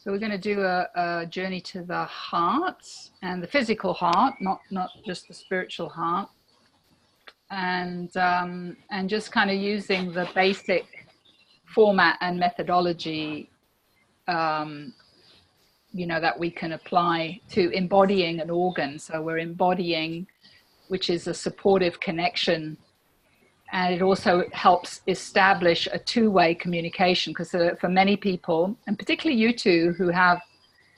So we're going to do a journey to the heart, and the physical heart, not just the spiritual heart, and just kind of using the basic format and methodology, you know, that we can apply to embodying an organ. So we're embodying, which is a supportive connection. And it also helps establish a two-way communication, because for many people, and particularly you two who have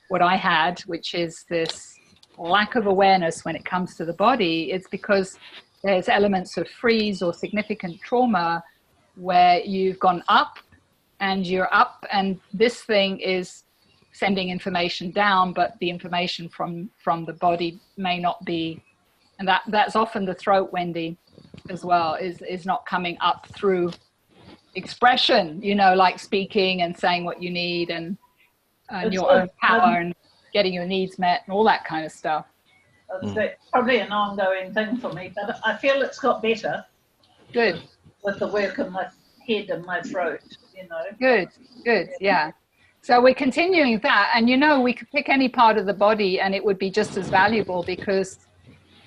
what I had, which is this lack of awareness when it comes to the body, it's because there's elements of freeze or significant trauma where you've gone up and you're up, and this thing is sending information down, but the information from the body may not be, and that's often the throat, Wendy, as well, is not coming up through expression, you know, like speaking and saying what you need, and your own power and getting your needs met and all that kind of stuff. It's probably an ongoing thing for me, but I feel it's got better. Good. With the work of my head and my throat, you know. Good, yeah. So we're continuing that, and you know, we could pick any part of the body and it would be just as valuable, because,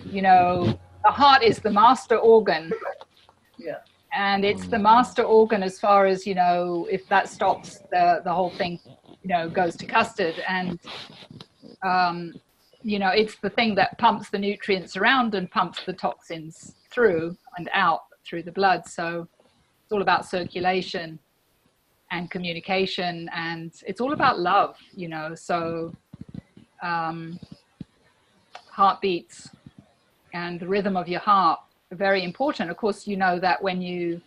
you know, the heart is the master organ. Yeah. And it's the master organ as far as, you know, if that stops, the whole thing, you know, goes to custard. And, you know, it's the thing that pumps the nutrients around and pumps the toxins through and out through the blood. So it's all about circulation and communication, and it's all about love, you know. So heartbeats and the rhythm of your heart are very important. Of course, you know that when you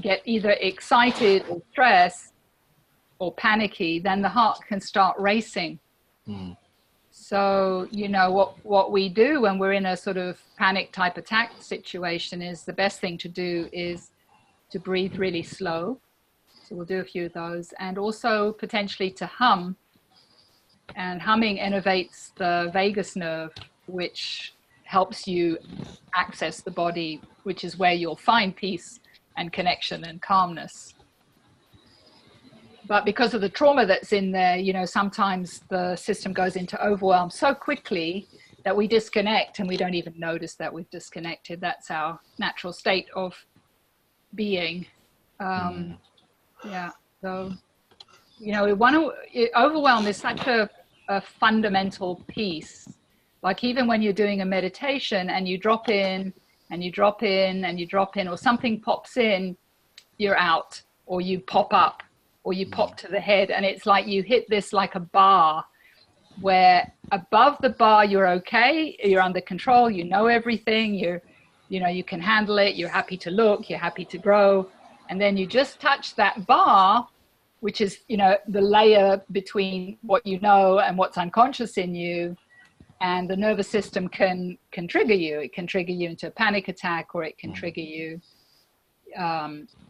get either excited or stressed or panicky, then the heart can start racing. So, you know, what we do when we're in a sort of panic type attack situation is, the best thing to do is to breathe really slow. So we'll do a few of those, and also potentially to hum. And humming innervates the vagus nerve, which helps you access the body, which is where you'll find peace and connection and calmness. But because of the trauma that's in there, you know, sometimes the system goes into overwhelm so quickly that we disconnect and we don't even notice that we've disconnected. That's our natural state of being. Yeah, so you know, overwhelm is such a fundamental piece. Like even when you're doing a meditation and you drop in and you drop in and you drop in, or something pops in, you're out, or you pop up, or you pop to the head, and it's like you hit this like a bar, where above the bar you're okay, you're under control, you know everything, you know, you can handle it, you're happy to look, you're happy to grow, and then you just touch that bar, which is, you know, the layer between what you know and what's unconscious in you, and the nervous system can trigger you. It can trigger you into a panic attack, or it can trigger you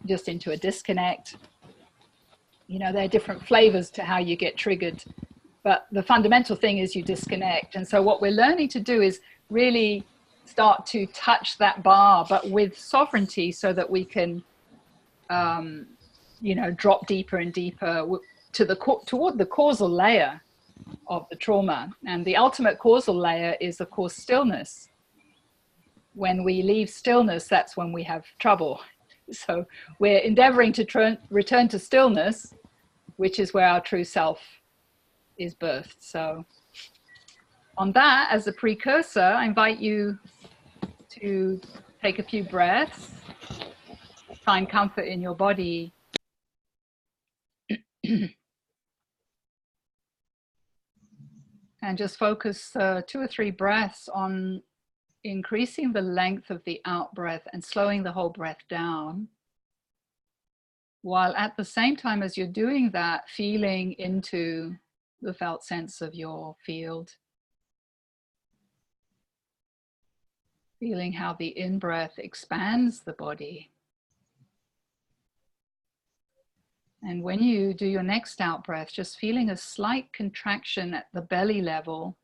just into a disconnect. You know, there are different flavors to how you get triggered, but the fundamental thing is you disconnect. And so what we're learning to do is really start to touch that bar, but with sovereignty, so that we can, you know, drop deeper and deeper toward the causal layer of the trauma. And the ultimate causal layer is, of course, stillness. When we leave stillness, that's when we have trouble. So we're endeavoring to return to stillness, which is where our true self is birthed. So on that, as a precursor, I invite you to take a few breaths, find comfort in your body. And just focus 2 or 3 breaths on increasing the length of the out breath and slowing the whole breath down, while at the same time as you're doing that, feeling into the felt sense of your field. Feeling how the in-breath expands the body. And when you do your next out breath, just feeling a slight contraction at the belly level,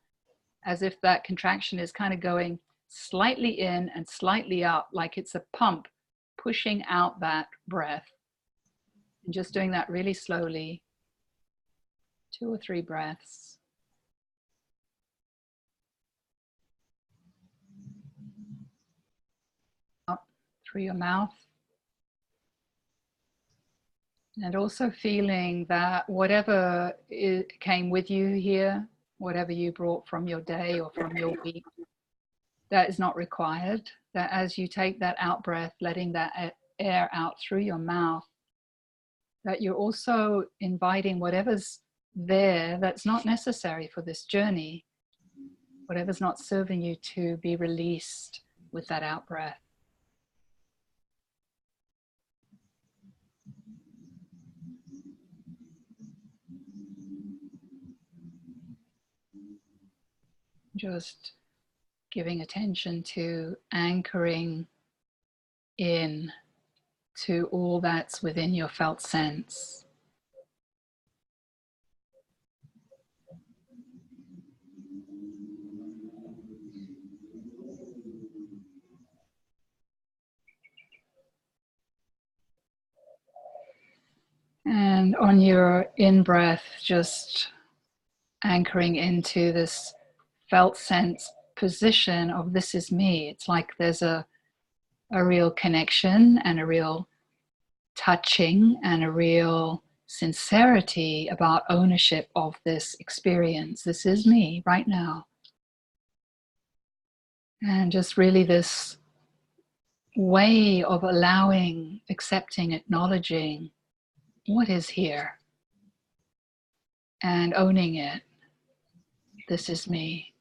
as if that contraction is kind of going slightly in and slightly up, like it's a pump pushing out that breath. And just doing that really slowly, 2 or 3 breaths. Out through your mouth. And also feeling that whatever came with you here, whatever you brought from your day or from your week, that is not required. That as you take that out breath, letting that air out through your mouth, that you're also inviting whatever's there that's not necessary for this journey, whatever's not serving you, to be released with that out breath. Just giving attention to anchoring in to all that's within your felt sense. And on your in-breath, just anchoring into this felt sense position of this is me. It's like there's a real connection and a real touching and a real sincerity about ownership of this experience. This is me right now. And just really this way of allowing, accepting, acknowledging what is here and owning it. This is me.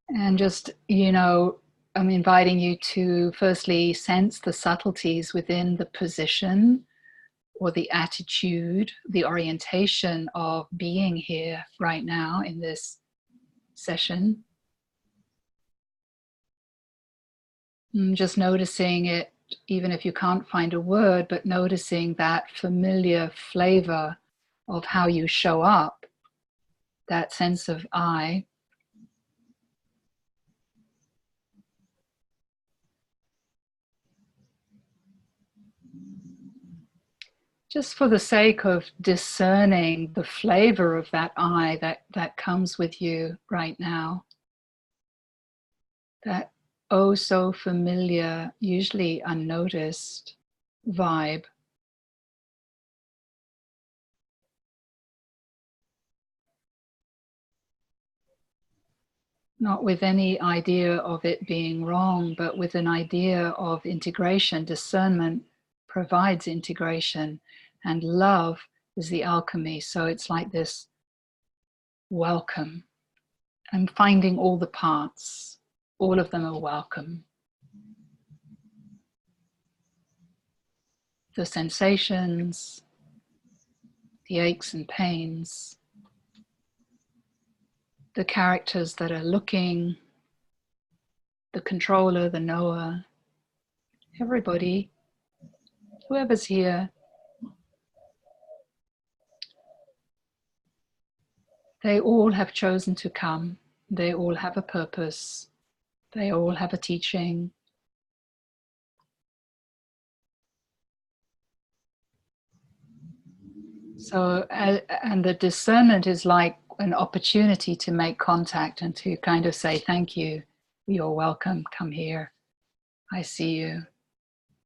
And just, you know, I'm inviting you to firstly sense the subtleties within the position or the attitude, the orientation of being here right now in this session. Just noticing it, even if you can't find a word, but noticing that familiar flavor of how you show up, that sense of I. Just for the sake of discerning the flavor of that I that comes with you right now. That oh so familiar, usually unnoticed vibe. Not with any idea of it being wrong, but with an idea of integration. Discernment provides integration, and love is the alchemy. So it's like this welcome. I'm finding all the parts. All of them are welcome. The sensations, the aches and pains, the characters that are looking, the controller, the knower, everybody, whoever's here, they all have chosen to come. They all have a purpose. They all have a teaching. So, and the discernment is like an opportunity to make contact and to kind of say, thank you, you're welcome, come here, I see you,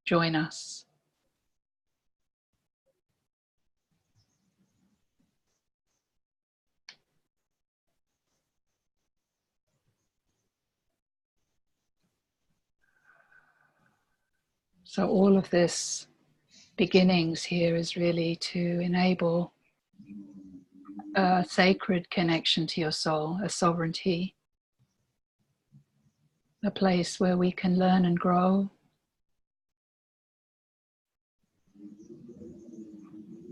join us. So all of this beginnings here is really to enable a sacred connection to your soul, a sovereignty, a place where we can learn and grow,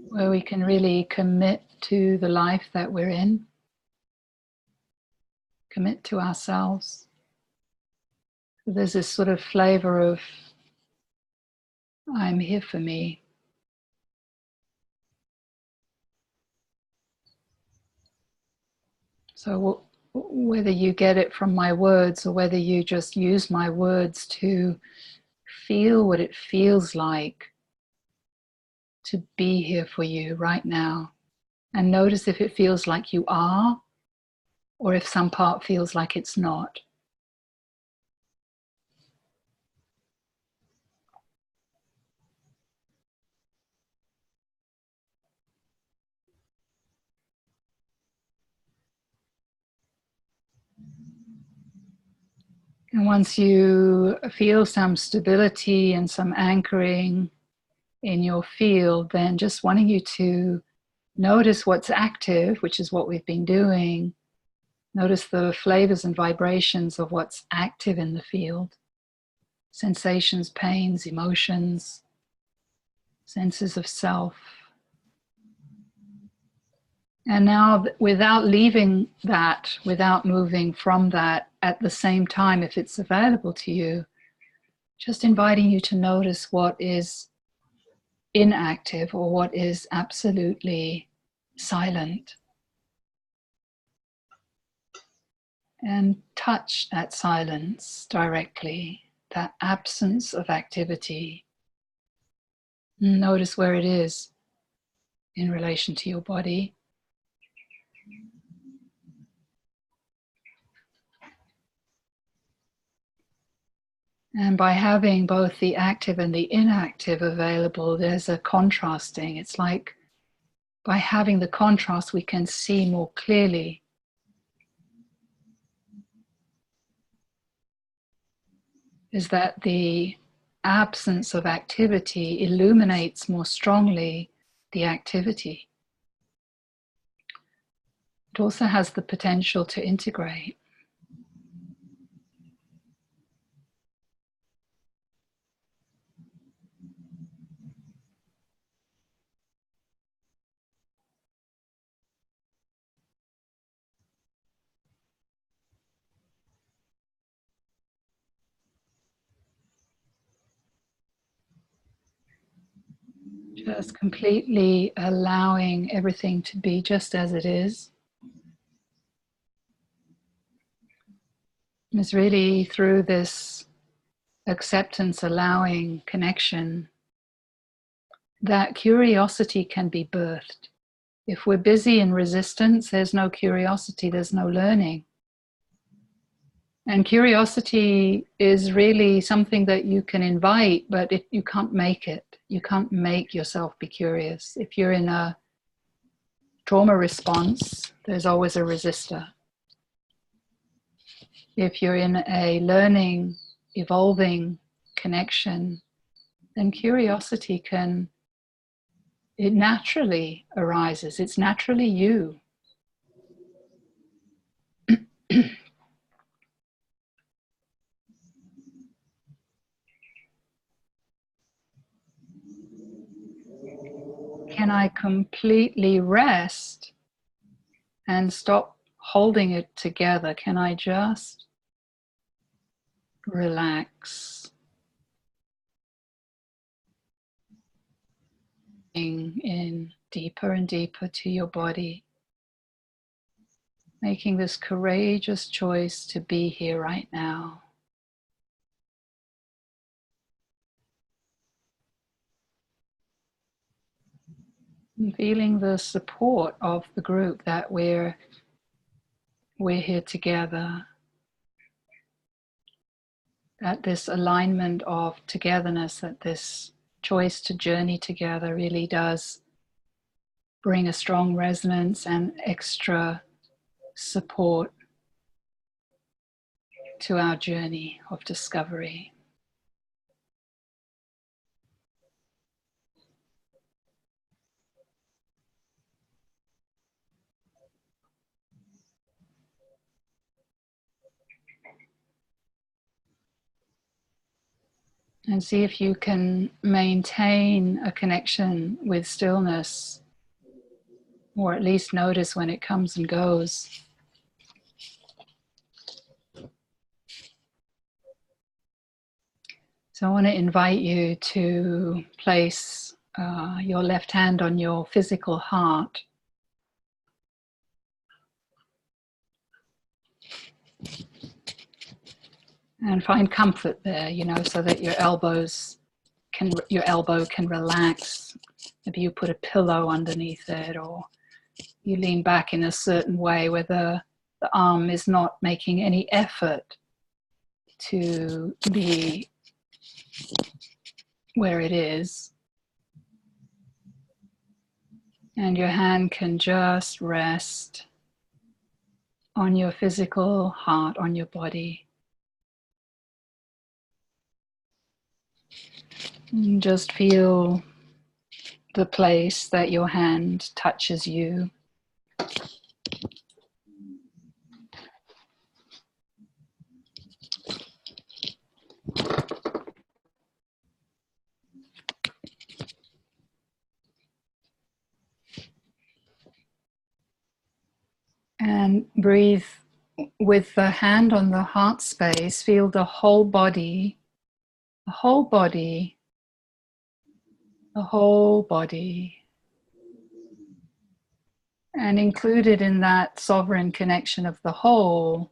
where we can really commit to the life that we're in, commit to ourselves. There's this sort of flavor of, I'm here for me. So whether you get it from my words or whether you just use my words to feel what it feels like to be here for you right now, and notice if it feels like you are or if some part feels like it's not. And once you feel some stability and some anchoring in your field, then just wanting you to notice what's active, which is what we've been doing. Notice the flavors and vibrations of what's active in the field. Sensations, pains, emotions, senses of self. And now, without leaving that, without moving from that, at the same time, if it's available to you, just inviting you to notice what is inactive or what is absolutely silent. And touch that silence directly, that absence of activity. Notice where it is in relation to your body. And by having both the active and the inactive available, there's a contrasting. It's like by having the contrast, we can see more clearly. Is that the absence of activity illuminates more strongly the activity. It also has the potential to integrate. Just completely allowing everything to be just as it is. It's really through this acceptance, allowing, connection, that curiosity can be birthed. If we're busy in resistance, there's no curiosity, there's no learning. And curiosity is really something that you can invite, but you can't make it. You can't make yourself be curious. If you're in a trauma response, there's always a resistor. If you're in a learning, evolving connection, then curiosity it naturally arises. It's naturally you. Can I completely rest and stop holding it together? Can I just relax? In deeper and deeper to your body, making this courageous choice to be here right now. And feeling the support of the group that we're here together. That this alignment of togetherness, that this choice to journey together really does bring a strong resonance and extra support to our journey of discovery. And see if you can maintain a connection with stillness, or at least notice when it comes and goes. So I want to invite you to place your left hand on your physical heart. And find comfort there, so that your elbow can relax. Maybe you put a pillow underneath it, or you lean back in a certain way where the arm is not making any effort to be where it is. And your hand can just rest on your physical heart, on your body. And just feel the place that your hand touches you. And breathe with the hand on the heart space. Feel the whole body, the whole body, the whole body. And included in that sovereign connection of the whole,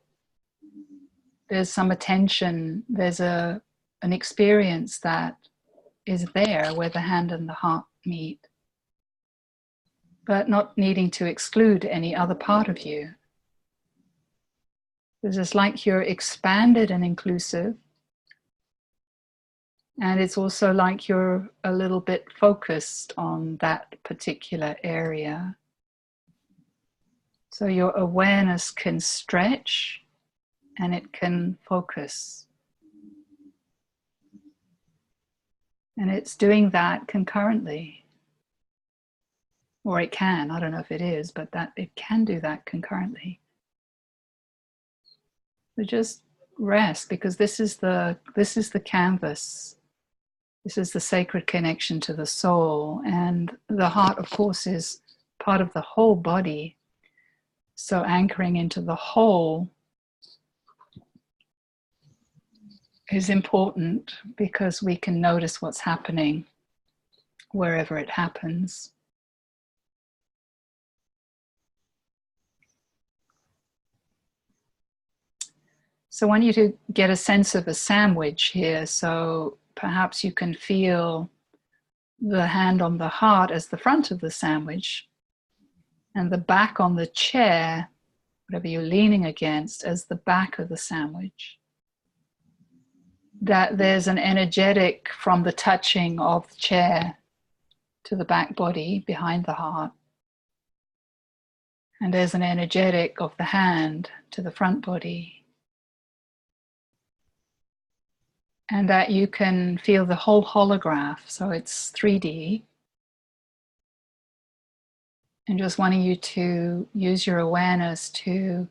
there's some attention, there's an experience that is there where the hand and the heart meet, but not needing to exclude any other part of you. It's like you're expanded and inclusive, and it's also like you're a little bit focused on that particular area. So your awareness can stretch and it can focus. And it's doing that concurrently. Or it can, I don't know if it is, but that it can do that concurrently. So just rest, because this is the canvas. This is the sacred connection to the soul. And the heart, of course, is part of the whole body. So anchoring into the whole is important, because we can notice what's happening wherever it happens. So I want you to get a sense of a sandwich here. So perhaps you can feel the hand on the heart as the front of the sandwich, and the back on the chair whatever you're leaning against, as the back of the sandwich. That there's an energetic from the touching of the chair to the back body behind the heart. And there's an energetic of the hand to the front body. And that you can feel the whole holograph, so it's 3D. And just wanting you to use your awareness to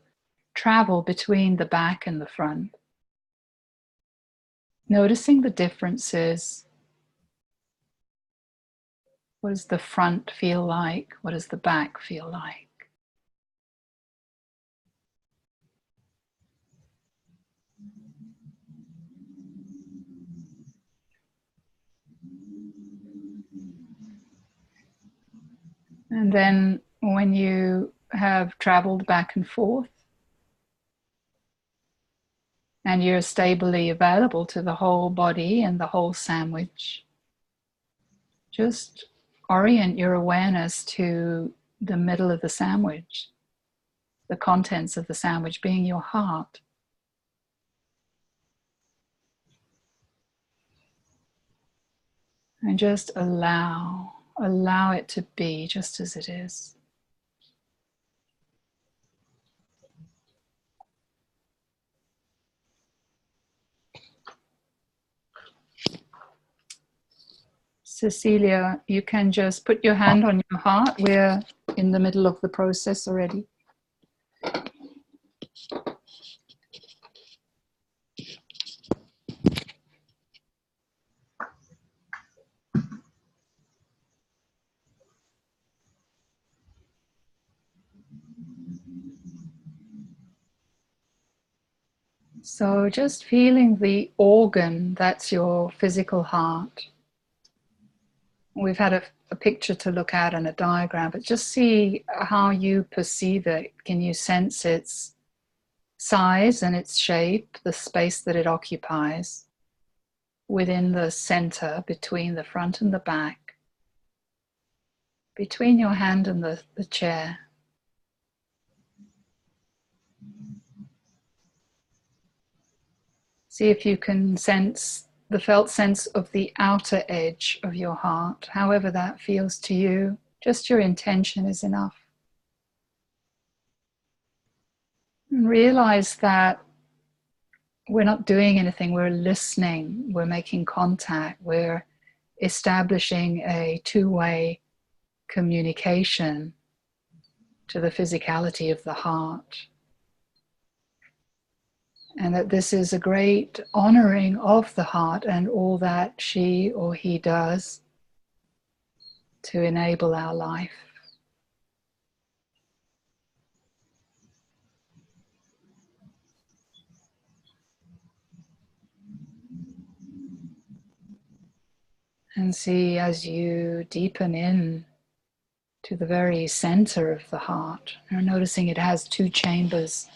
travel between the back and the front. Noticing the differences. What does the front feel like? What does the back feel like? And then when you have traveled back and forth and you're stably available to the whole body and the whole sandwich, just orient your awareness to the middle of the sandwich, the contents of the sandwich being your heart. And just allow it to be just as it is. Cecilia, you can just put your hand on your heart. We're in the middle of the process already. So just feeling the organ, that's your physical heart. We've had a picture to look at and a diagram, but just see how you perceive it. Can you sense its size and its shape, the space that it occupies within the center, between the front and the back, between your hand and the chair? See if you can sense the felt sense of the outer edge of your heart, however that feels to you. Just your intention is enough. And realize that we're not doing anything, we're listening, we're making contact, we're establishing a two-way communication to the physicality of the heart. And that this is a great honoring of the heart and all that she or he does to enable our life. And see as you deepen in to the very center of the heart, you're noticing it has two chambers.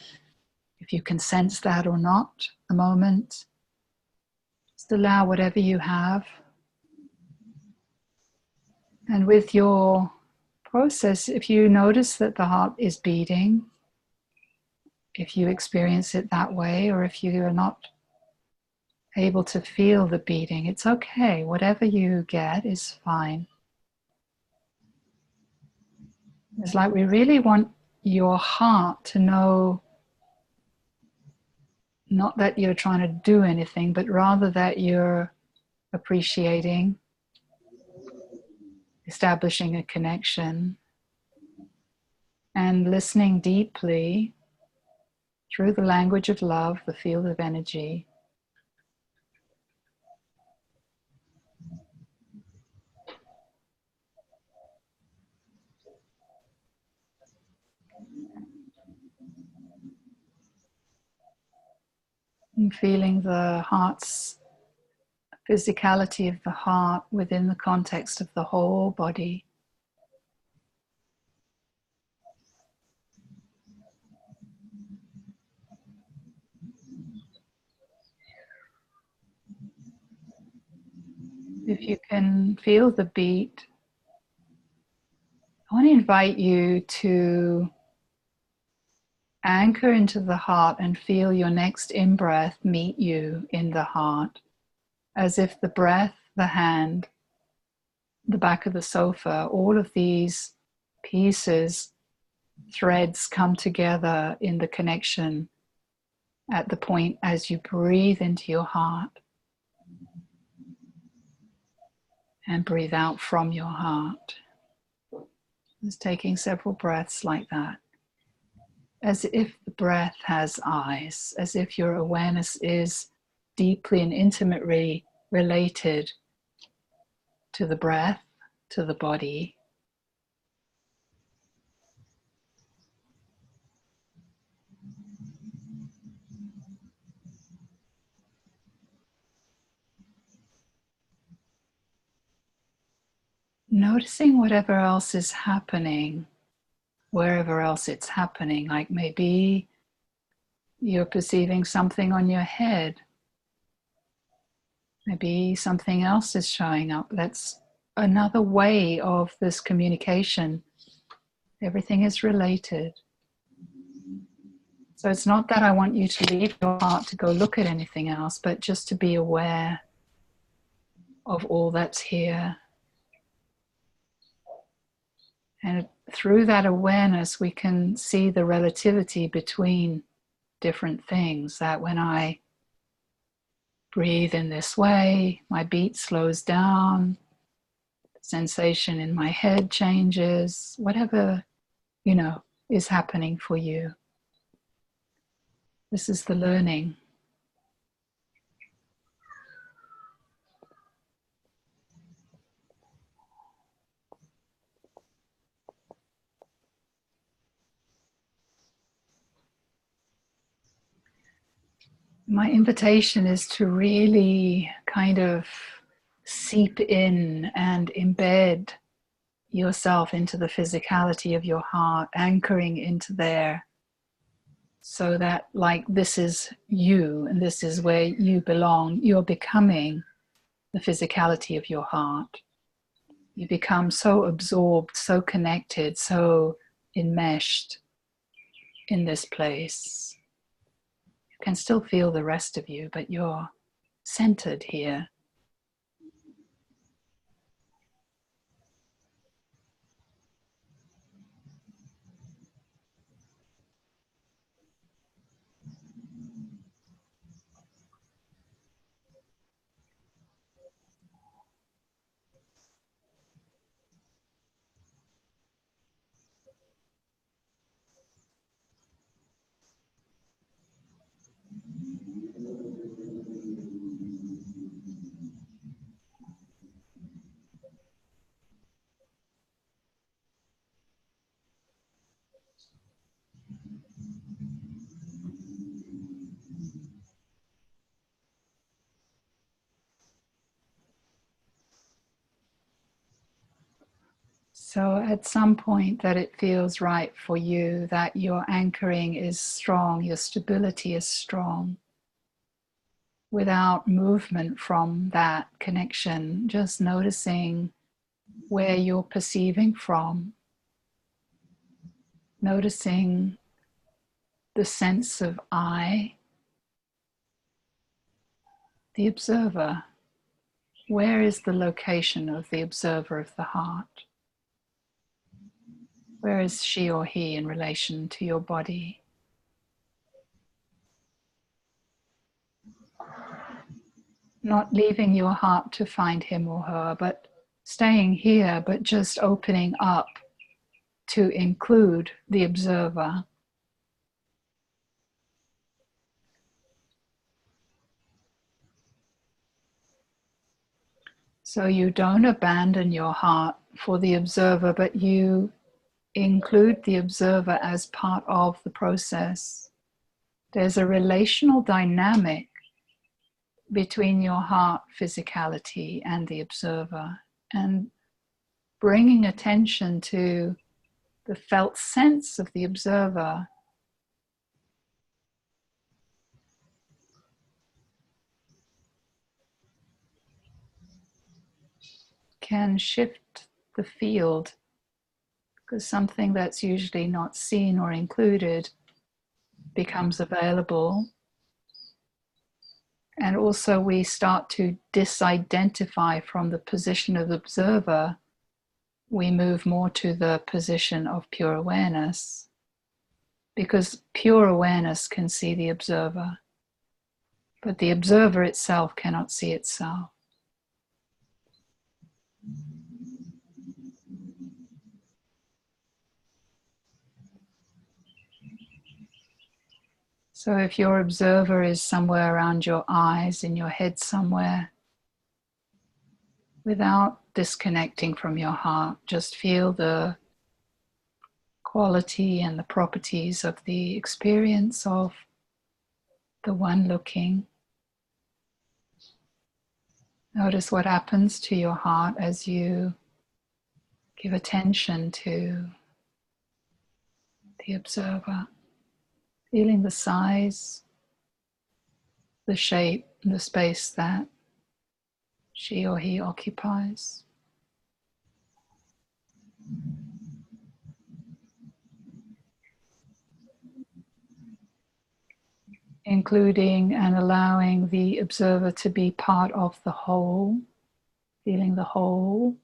If you can sense that or not, a moment. Just allow whatever you have. And with your process, if you notice that the heart is beating, if you experience it that way, or if you are not able to feel the beating, it's okay. Whatever you get is fine. It's like we really want your heart to know not that you're trying to do anything, but rather that you're appreciating, establishing a connection, and listening deeply through the language of love, the field of energy. And feeling the heart's physicality of the heart within the context of the whole body. If you can feel the beat, I want to invite you to Anchor into the heart and feel your next in-breath meet you in the heart, as if the breath, the hand, the back of the sofa, all of these pieces, threads come together in the connection at the point as you breathe into your heart and breathe out from your heart. Just taking several breaths like that, as if the breath has eyes, as if your awareness is deeply and intimately related to the breath, to the body. Noticing whatever else is happening, wherever else it's happening, like maybe you're perceiving something on your head. Maybe something else is showing up. That's another way of this communication. Everything is related. So it's not that I want you to leave your heart to go look at anything else, but just to be aware of all that's here. And through that awareness, we can see the relativity between different things, that when I breathe in this way, my beat slows down, sensation in my head changes, whatever, is happening for you. This is the learning. My invitation is to really kind of seep in and embed yourself into the physicality of your heart, anchoring into there, so that like this is you and this is where you belong. You're becoming the physicality of your heart. You become so absorbed, so connected, so enmeshed in this place. You can still feel the rest of you, but you're centered here. So at some point that it feels right for you, that your anchoring is strong, your stability is strong, without movement from that connection, just noticing where you're perceiving from, noticing the sense of I, the observer. Where is the location of the observer of the heart? Where is she or he in relation to your body? Not leaving your heart to find him or her, but staying here, but just opening up to include the observer. So you don't abandon your heart for the observer, but you include the observer as part of the process. There's a relational dynamic between your heart physicality and the observer, and bringing attention to the felt sense of the observer can shift the field, because something that's usually not seen or included becomes available. And also we start to disidentify from the position of the observer. We move more to the position of pure awareness, because pure awareness can see the observer, but the observer itself cannot see itself. So if your observer is somewhere around your eyes, in your head somewhere, without disconnecting from your heart, just feel the quality and the properties of the experience of the one looking. Notice what happens to your heart as you give attention to the observer, feeling the size, the shape, and the space that she or he occupies. Including and allowing the observer to be part of the whole, feeling the whole.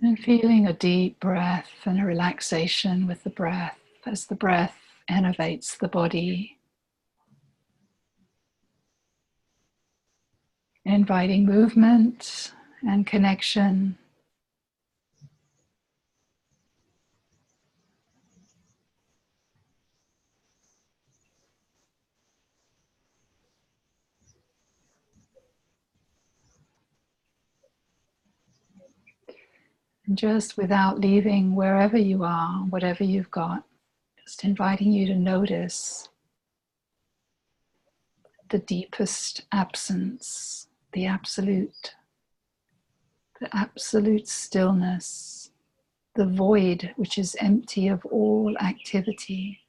And feeling a deep breath and a relaxation with the breath as the breath enervates the body. Inviting movement and connection. And just without leaving wherever you are, whatever you've got, just inviting you to notice the deepest absence, the absolute stillness, the void which is empty of all activity,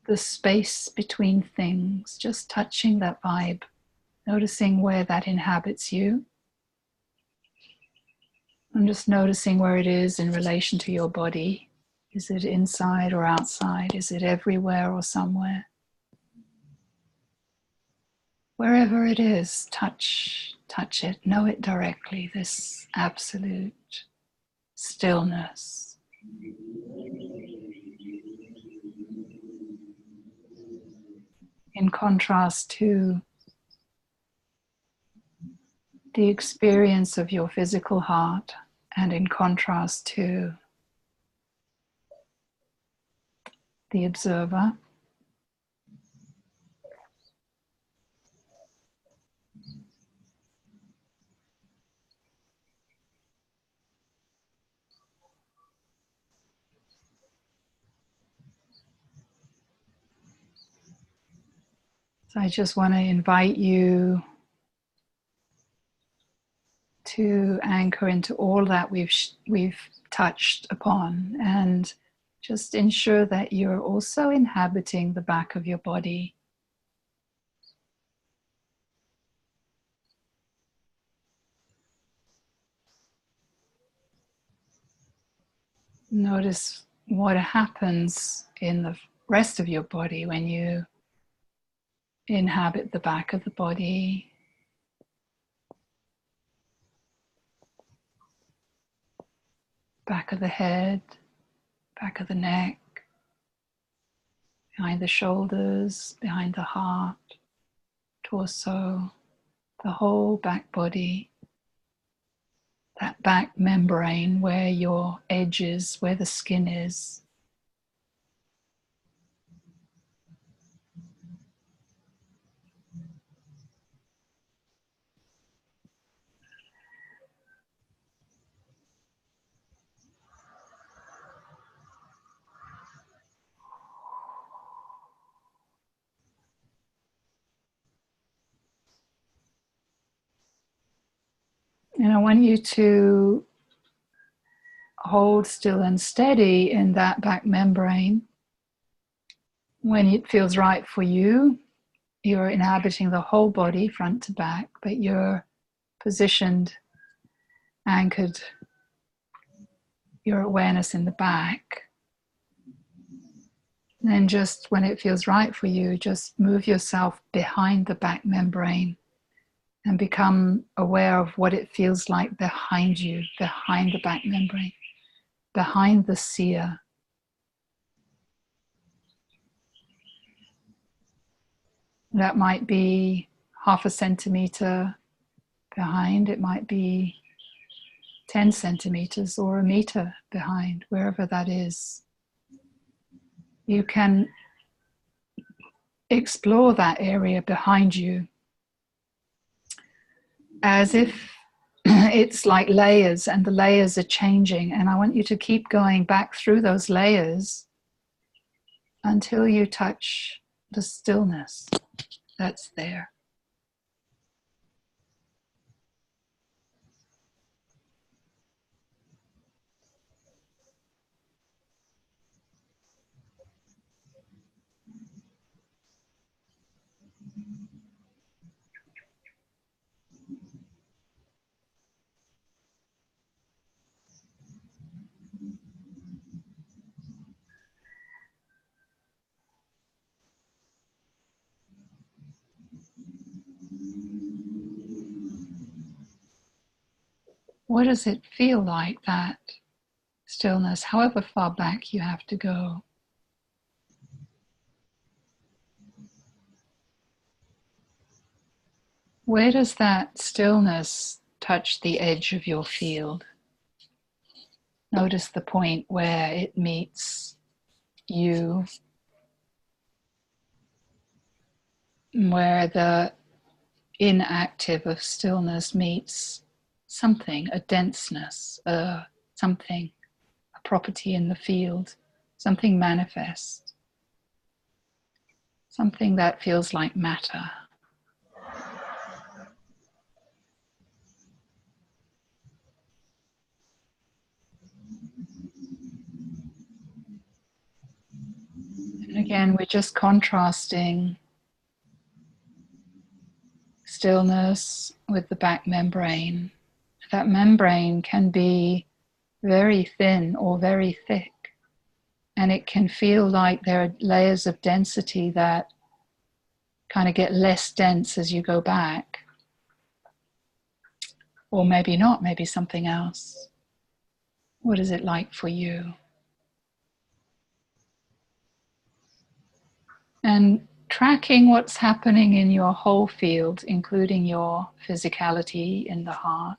the space between things, just touching that vibe, noticing where that inhabits you, and just noticing where it is in relation to your body. Is it inside or outside? Is it everywhere or somewhere? Wherever it is, touch it, know it directly, this absolute stillness. In contrast to the experience of your physical heart, and in contrast to the observer. So I just want to invite you to anchor into all that we've touched upon, and just ensure that you're also inhabiting the back of your body. Notice what happens in the rest of your body when you inhabit the back of the body. Back of the head, back of the neck, behind the shoulders, behind the heart, torso, the whole back body. That back membrane where your edge is, where the skin is. And I want you to hold still and steady in that back membrane. When it feels right for you, you're inhabiting the whole body, front to back, but you're positioned, anchored, your awareness in the back. And then just when it feels right for you, just move yourself behind the back membrane and become aware of what it feels like behind you, behind the back membrane, behind the seer. That might be 0.5 centimeter behind, it might be 10 centimeters or 1 meter behind, wherever that is. You can explore that area behind you as if it's like layers, and the layers are changing. And I want you to keep going back through those layers until you touch the stillness that's there. What does it feel like, that stillness, however far back you have to go? Where does that stillness touch the edge of your field? Notice the point where it meets you, where the inactive of stillness meets something, a denseness, something, a property in the field, something manifest, something that feels like matter. And again, we're just contrasting stillness with the back membrane. That membrane can be very thin or very thick, and it can feel like there are layers of density that kind of get less dense as you go back. Or maybe not, maybe something else. What is it like for you? And tracking what's happening in your whole field, including your physicality in the heart.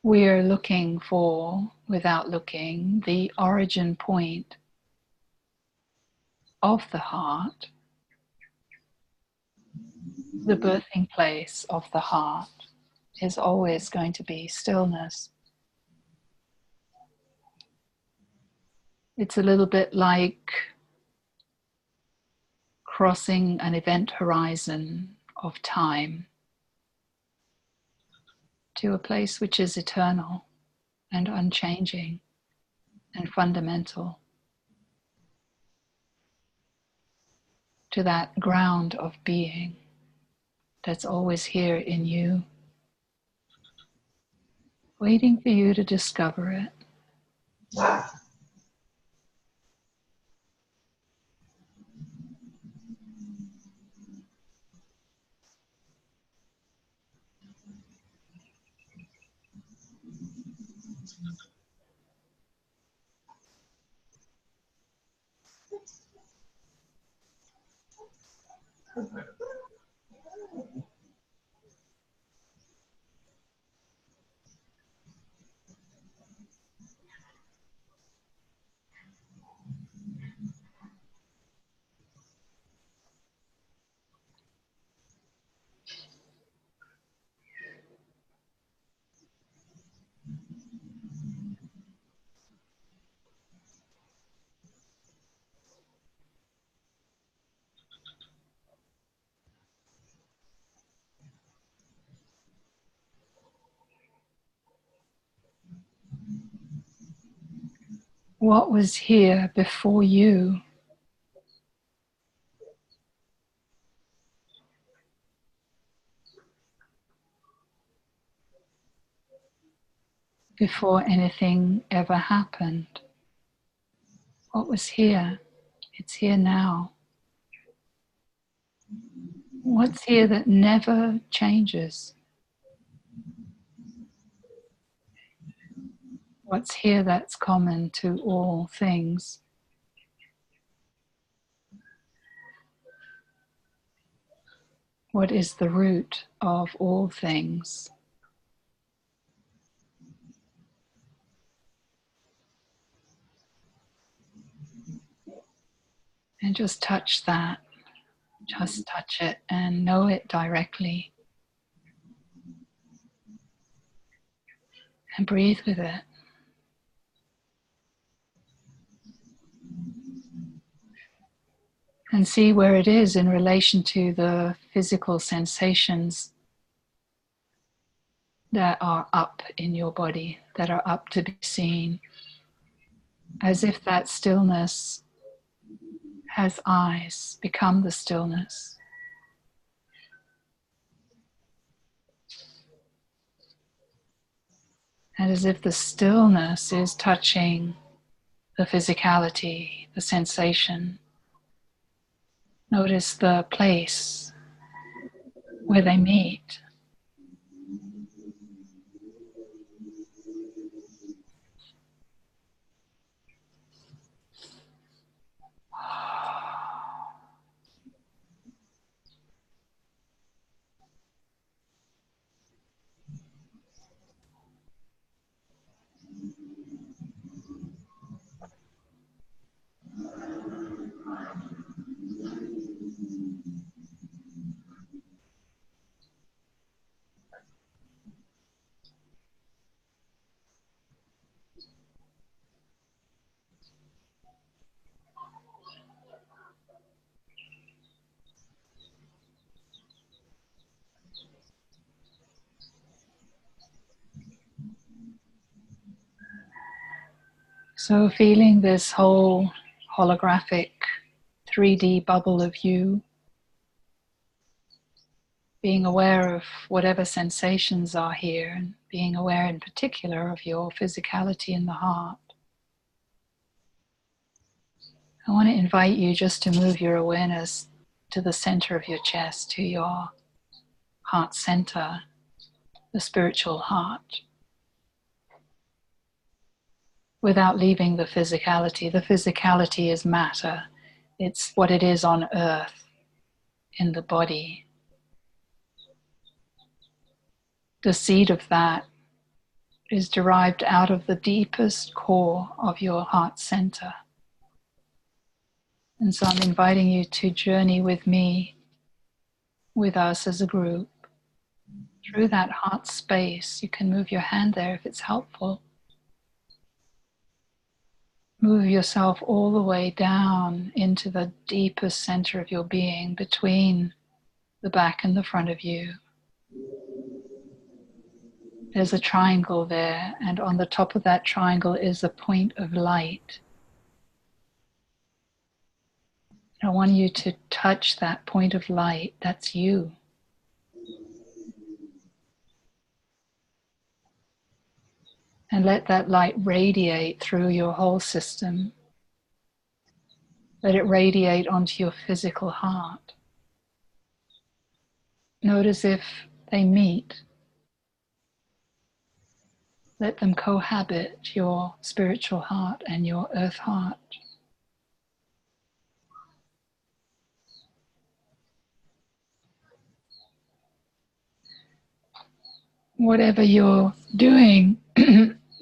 We are looking for, without looking, the origin point of the heart, the birthing place of the heart is always going to be stillness. It's a little bit like crossing an event horizon of time to a place which is eternal and unchanging and fundamental, to that ground of being that's always here in you, waiting for you to discover it. What was here before you? Before anything ever happened? What was here? It's here now. What's here that never changes? What's here that's common to all things? What is the root of all things? And just touch that. Just touch it and know it directly. And breathe with it. And see where it is in relation to the physical sensations that are up in your body, that are up to be seen. As if that stillness has eyes, become the stillness. And as if the stillness is touching the physicality, the sensation. Notice the place where they meet. So feeling this whole holographic 3D bubble of you, being aware of whatever sensations are here, and being aware in particular of your physicality in the heart. I want to invite you just to move your awareness to the center of your chest, to your heart center, the spiritual heart, without leaving the physicality. The physicality is matter. It's what it is on earth, in the body. The seed of that is derived out of the deepest core of your heart center. And so I'm inviting you to journey with me, with us as a group, through that heart space. You can move your hand there if it's helpful. Move yourself all the way down into the deepest center of your being, between the back and the front of you. There's a triangle there, and on the top of that triangle is a point of light. I want you to touch that point of light. That's you. And let that light radiate through your whole system. Let it radiate onto your physical heart. Notice if they meet. Let them cohabit, your spiritual heart and your earth heart. Whatever you're doing,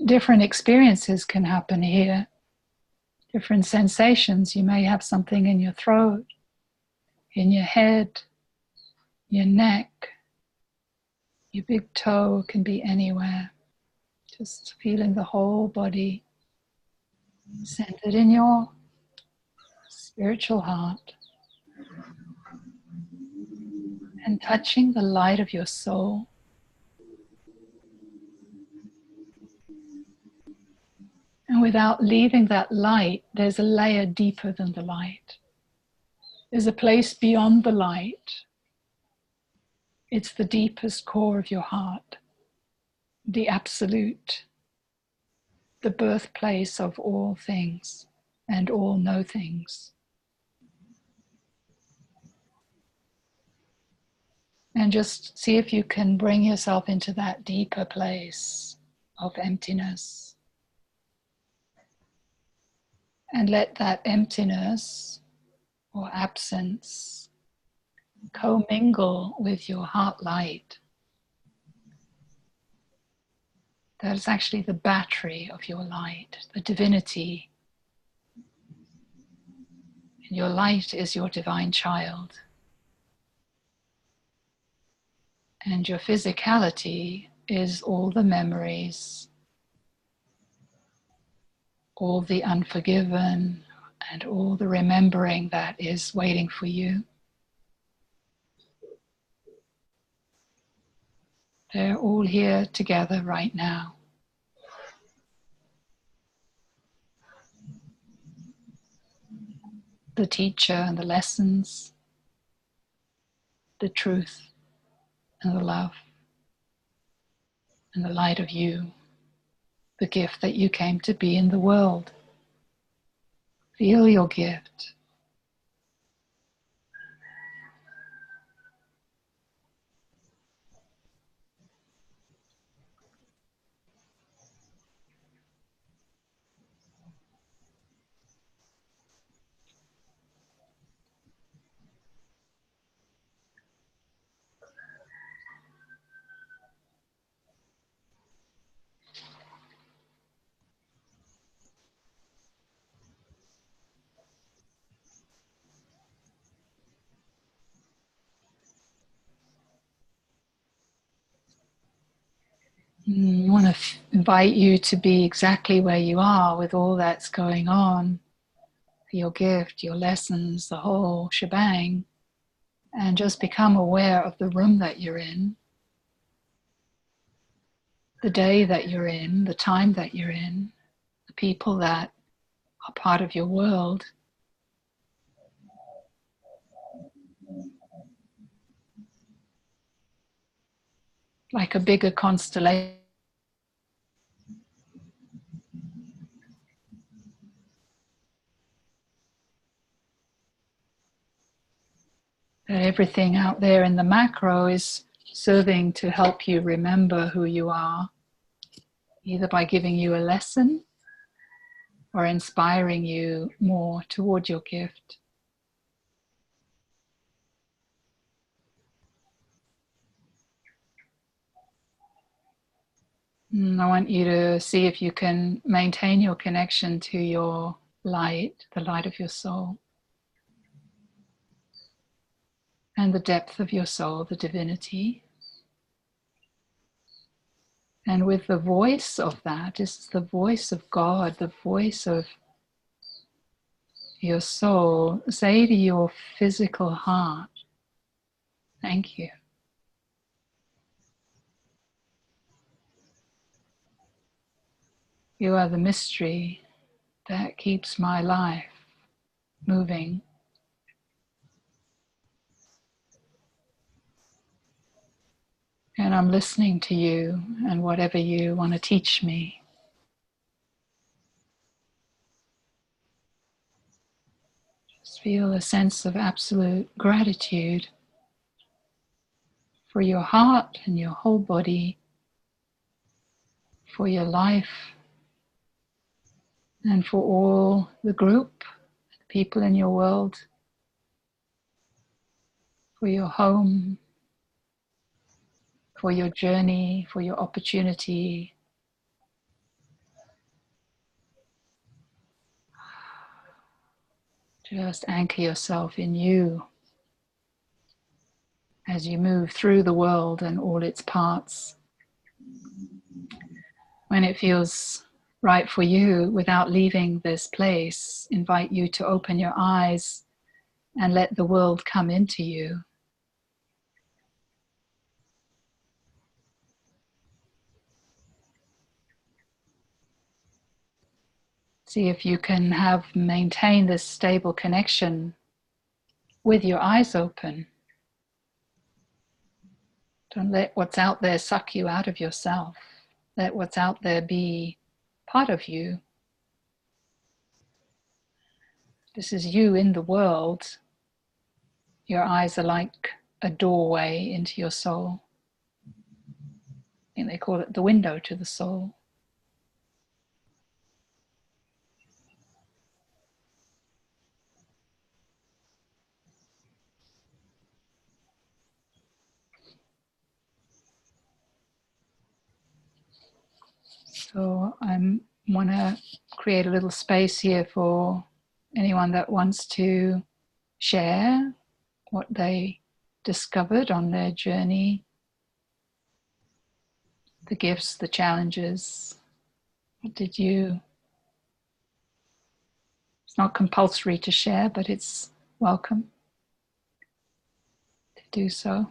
different experiences can happen here. Different sensations. You may have something in your throat, in your head, your neck, your big toe, can be anywhere. Just feeling the whole body centered in your spiritual heart and touching the light of your soul. And without leaving that light, there's a layer deeper than the light. There's a place beyond the light. It's the deepest core of your heart, the absolute, the birthplace of all things and all no things. And just see if you can bring yourself into that deeper place of emptiness. And let that emptiness or absence commingle with your heart light. That is actually the battery of your light, the divinity. And your light is your divine child. And your physicality is all the memories, all the unforgiven, and all the remembering that is waiting for you. They're all here together right now. The teacher and the lessons, the truth and the love and the light of you, the gift that you came to be in the world. Feel your gift. I want to invite you to be exactly where you are with all that's going on, your gift, your lessons, the whole shebang, and just become aware of the room that you're in, the day that you're in, the time that you're in, the people that are part of your world. Like a bigger constellation. That everything out there in the macro is serving to help you remember who you are, either by giving you a lesson or inspiring you more toward your gift. I want you to see if you can maintain your connection to your light, the light of your soul, and the depth of your soul, the divinity. And with the voice of that is the voice of God, the voice of your soul. Say to your physical heart, thank you. You are the mystery that keeps my life moving. And I'm listening to you and whatever you want to teach me. Just feel a sense of absolute gratitude for your heart and your whole body, for your life, and for all the group, the people in your world, for your home, for your journey, for your opportunity. Just anchor yourself in you as you move through the world and all its parts. When it feels right for you, without leaving this place, invite you to open your eyes and let the world come into you. See if you can maintain this stable connection with your eyes open. Don't let what's out there suck you out of yourself. Let what's out there be part of you. This is you in the world. Your eyes are like a doorway into your soul. I think they call it the window to the soul. So I want to create a little space here for anyone that wants to share what they discovered on their journey, the gifts, the challenges. What did you? It's not compulsory to share, but it's welcome to do so.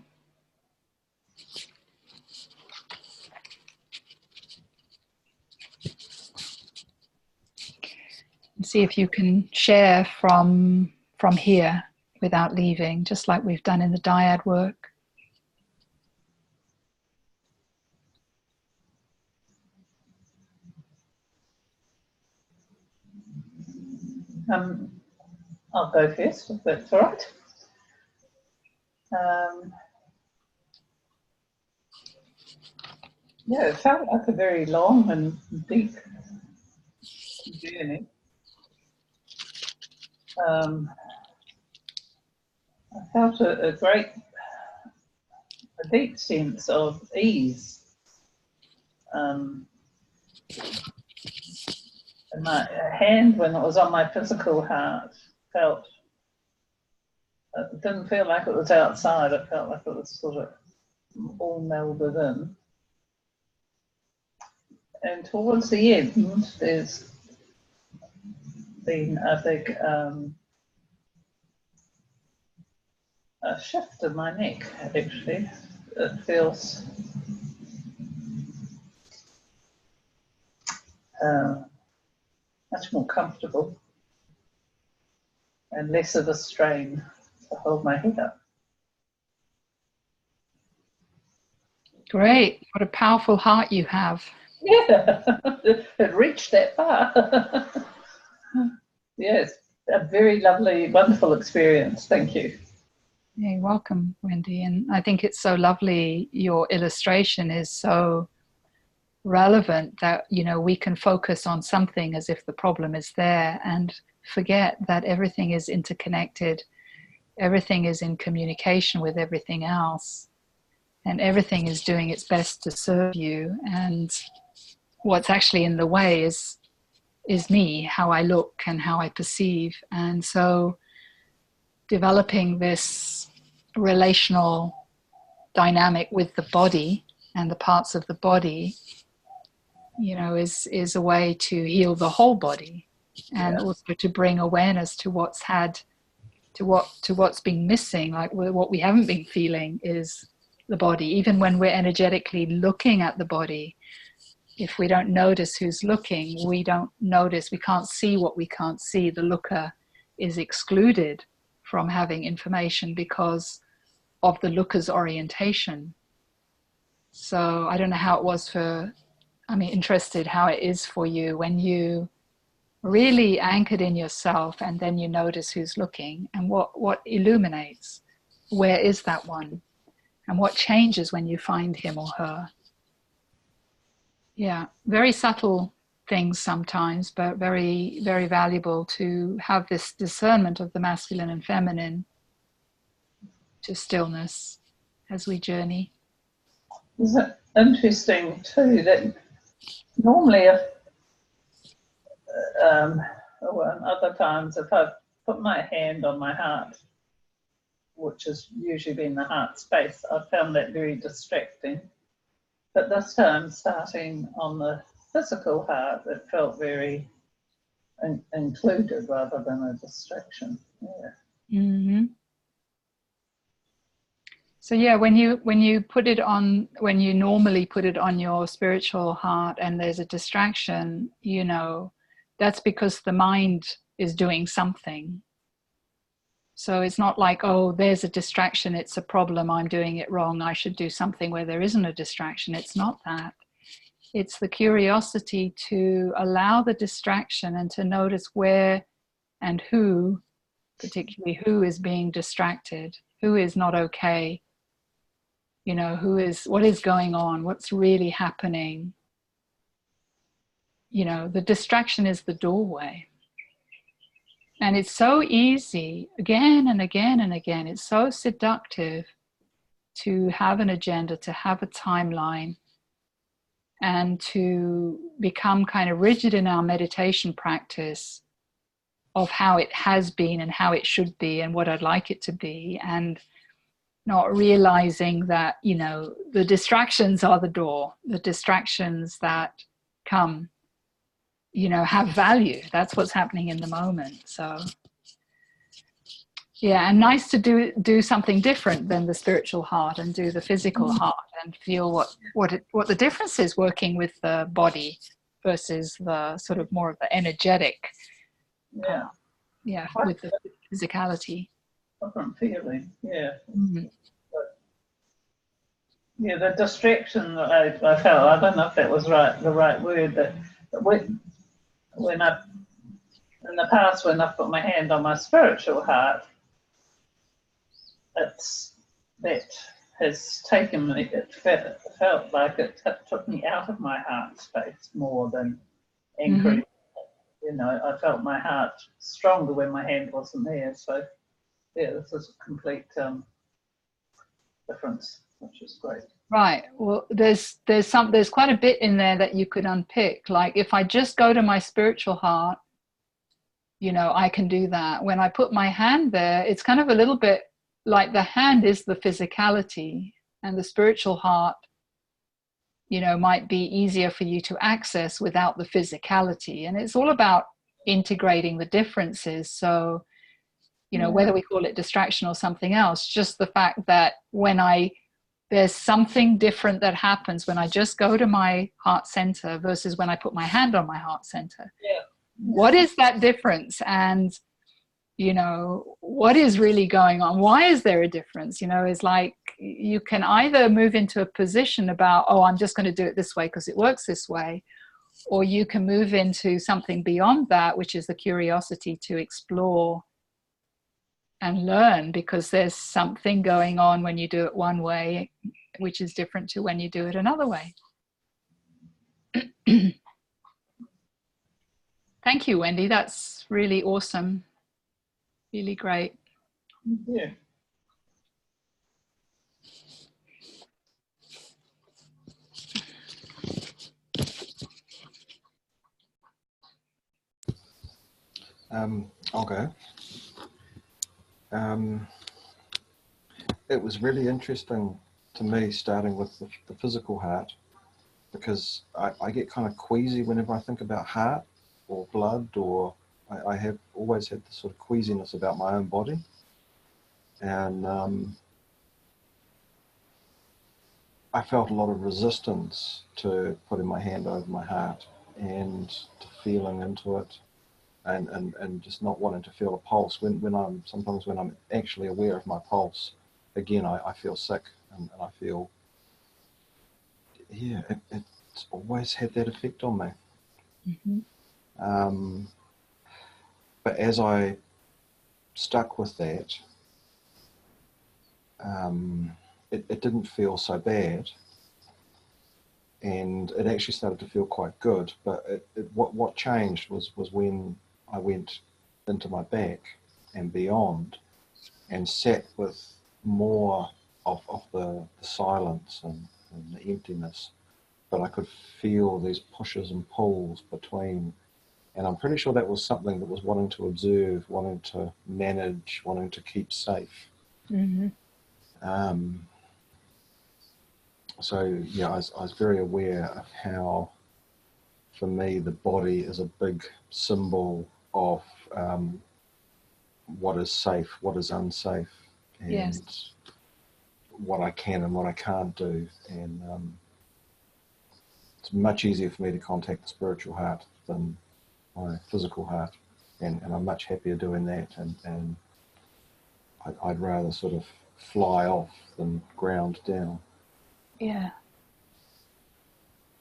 And see if you can share from here without leaving, just like we've done in the dyad work. I'll go first, if that's all right. Yeah, it felt like a very long and deep journey. I felt a deep sense of ease. And my hand, when it was on my physical heart, it didn't feel like it was outside. It felt like it was sort of all melded in. And towards the end, there's been a big a shift in my neck, actually. It feels much more comfortable and less of a strain to hold my head up. Great. What a powerful heart you have. Yeah, it reached that far. Yes, a very lovely, wonderful experience. Thank you. You're welcome, Wendy. And I think it's so lovely. Your illustration is so relevant that, you know, we can focus on something as if the problem is there and forget that everything is interconnected. Everything is in communication with everything else. And everything is doing its best to serve you. And what's actually in the way is me, how I look and how I perceive. And so developing this relational dynamic with the body and the parts of the body, you know, is a way to heal the whole body, and also to bring awareness to what's been missing, like what we haven't been feeling is the body. Even when we're energetically looking at the body, if we don't notice who's looking, we can't see what we can't see. The looker is excluded from having information because of the looker's orientation. So I don't know how it was interested how it is for you when you really anchored in yourself and then you notice who's looking and what illuminates. Where is that one? And what changes when you find him or her? Yeah, very subtle things sometimes, but very, very valuable to have this discernment of the masculine and feminine to stillness as we journey. Isn't it interesting too that normally other times if I've put my hand on my heart, which has usually been the heart space, I've found that very distracting. But this time, starting on the physical heart, it felt very included rather than a distraction. Yeah. Mm-hmm. So yeah, when you normally put it on your spiritual heart and there's a distraction, you know, that's because the mind is doing something. So it's not like, oh, there's a distraction, it's a problem, I'm doing it wrong, I should do something where there isn't a distraction. It's not that. It's the curiosity to allow the distraction and to notice where and who, particularly who is being distracted, who is not okay, you know, what is going on, what's really happening. You know, the distraction is the doorway. And it's so easy, again and again and again, it's so seductive to have an agenda, to have a timeline, and to become kind of rigid in our meditation practice of how it has been and how it should be and what I'd like it to be, and not realizing that, you know, the distractions are the door, the distractions that come, you know, have value. That's what's happening in the moment. So yeah, and nice to do something different than the spiritual heart and do the physical heart and feel what the difference is working with the body versus the sort of more of the energetic, with the physicality. Different feeling, yeah. Mm-hmm. Yeah, the distraction that I felt, I don't know if that was the right word, but when in the past, when I've put my hand on my spiritual heart, that has taken me, it felt like it took me out of my heart space more than anchoring. You know, I felt my heart stronger when my hand wasn't there. So, yeah, this is a complete difference, which is great. Right. Well, there's quite a bit in there that you could unpick. Like if I just go to my spiritual heart, you know, I can do that. When I put my hand there, it's kind of a little bit like the hand is the physicality, and the spiritual heart, you know, might be easier for you to access without the physicality. And it's all about integrating the differences. So, you know, whether we call it distraction or something else, just the fact that there's something different that happens when I just go to my heart center versus when I put my hand on my heart center. Yeah. What is that difference? And, you know, what is really going on? Why is there a difference? You know, it's like you can either move into a position about, oh, I'm just going to do it this way because it works this way, or you can move into something beyond that, which is the curiosity to explore and learn, because there's something going on when you do it one way, which is different to when you do it another way. Thank you, Wendy. That's really awesome. Really great. Yeah. I'll go. It was really interesting to me starting with the physical heart, because I get kind of queasy whenever I think about heart or blood, or I have always had this sort of queasiness about my own body. And I felt a lot of resistance to putting my hand over my heart and to feeling into it, and just not wanting to feel a pulse. Sometimes when I'm actually aware of my pulse, again, I feel sick, and I feel, yeah, it's always had that effect on me. Mm-hmm. But as I stuck with that, it didn't feel so bad, and it actually started to feel quite good. But what changed was when I went into my back and beyond, and sat with more of the silence and the emptiness. But I could feel these pushes and pulls between. And I'm pretty sure that was something that was wanting to observe, wanting to manage, wanting to keep safe. Mm-hmm. So yeah, I was very aware of how, for me, the body is a big symbol of what is safe, what is unsafe, and Yes. what I can and what I can't do. And it's much easier for me to contact the spiritual heart than my physical heart, and I'm much happier doing that, and I'd rather sort of fly off than ground down. Yeah.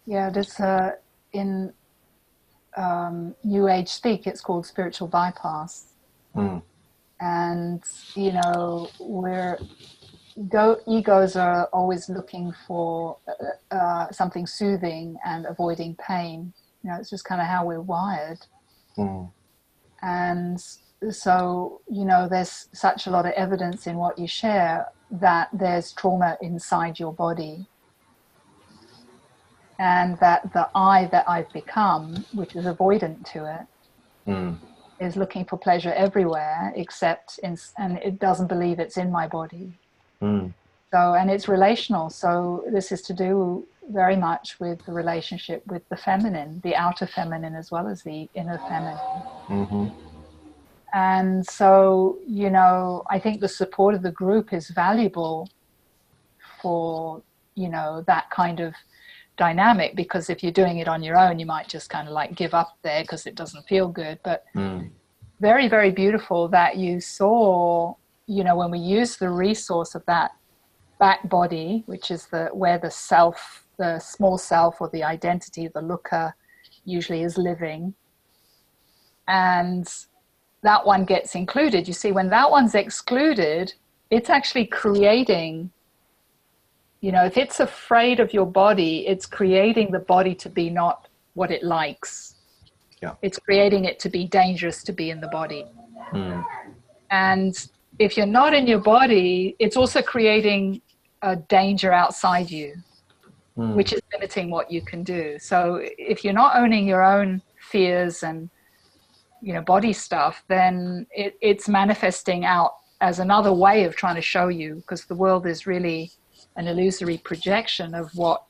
Yeah, there's in New Age speak, it's called spiritual bypass. Mm. And, you know, egos are always looking for something soothing and avoiding pain. You know, it's just kind of how we're wired. Mm. And so, you know, there's such a lot of evidence in what you share that there's trauma inside your body. And that the I that I've become, which is avoidant to it, Mm. is looking for pleasure everywhere except in, and it doesn't believe it's in my body. Mm. So, and it's relational. So this is to do very much with the relationship with the feminine, the outer feminine as well as the inner feminine. Mm-hmm. And so, you know, I think the support of the group is valuable for, you know, that kind of dynamic, because if you're doing it on your own, you might just kind of like give up there because it doesn't feel good. But very, very beautiful that you saw, you know, when we use the resource of that back body, which is where the self, the small self or the identity, the looker usually is living, and that one gets included. You see, when that one's excluded, it's actually creating, you know, if it's afraid of your body, it's creating the body to be not what it likes. Yeah. It's creating it to be dangerous to be in the body. Mm. And if you're not in your body, it's also creating a danger outside you, which is limiting what you can do. So if you're not owning your own fears and, you know, body stuff, then it's manifesting out as another way of trying to show you, because the world is really an illusory projection of what,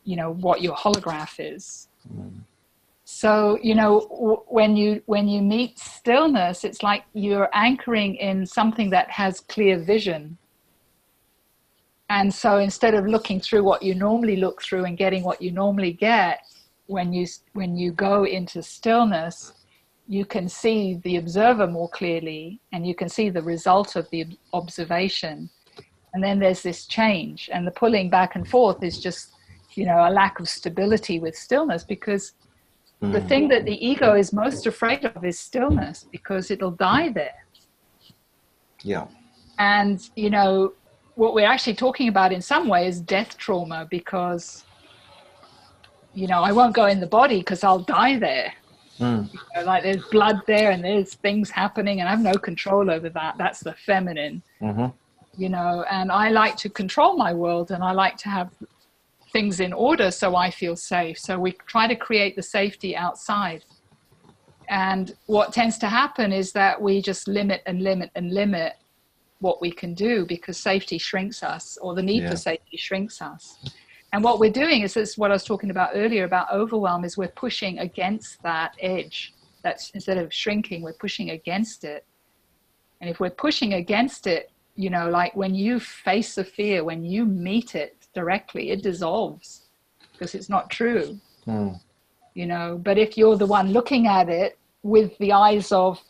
you know, what your holograph is. So, you know, when you meet stillness, it's like you're anchoring in something that has clear vision. And so instead of looking through what you normally look through and getting what you normally get, when you go into stillness, you can see the observer more clearly, and you can see the result of the observation. And then there's this change, and the pulling back and forth is just, you know, a lack of stability with stillness, because the thing that the ego is most afraid of is stillness, because it'll die there. Yeah. And, you know, what we're actually talking about in some way is death trauma, because, you know, I won't go in the body because I'll die there. You know, like there's blood there and there's things happening and I have no control over that. That's the feminine. You know, and I like to control my world, and I like to have things in order so I feel safe. So we try to create the safety outside. And what tends to happen is that we just limit and limit and limit what we can do, because safety shrinks us, or the need for safety shrinks us. And what we're doing is this, what I was talking about earlier about overwhelm, is we're pushing against that edge. That's, instead of shrinking, we're pushing against it. And if we're pushing against it, you know, like when you face a fear, when you meet it directly, it dissolves because it's not true. You know, but if you're the one looking at it with the eyes of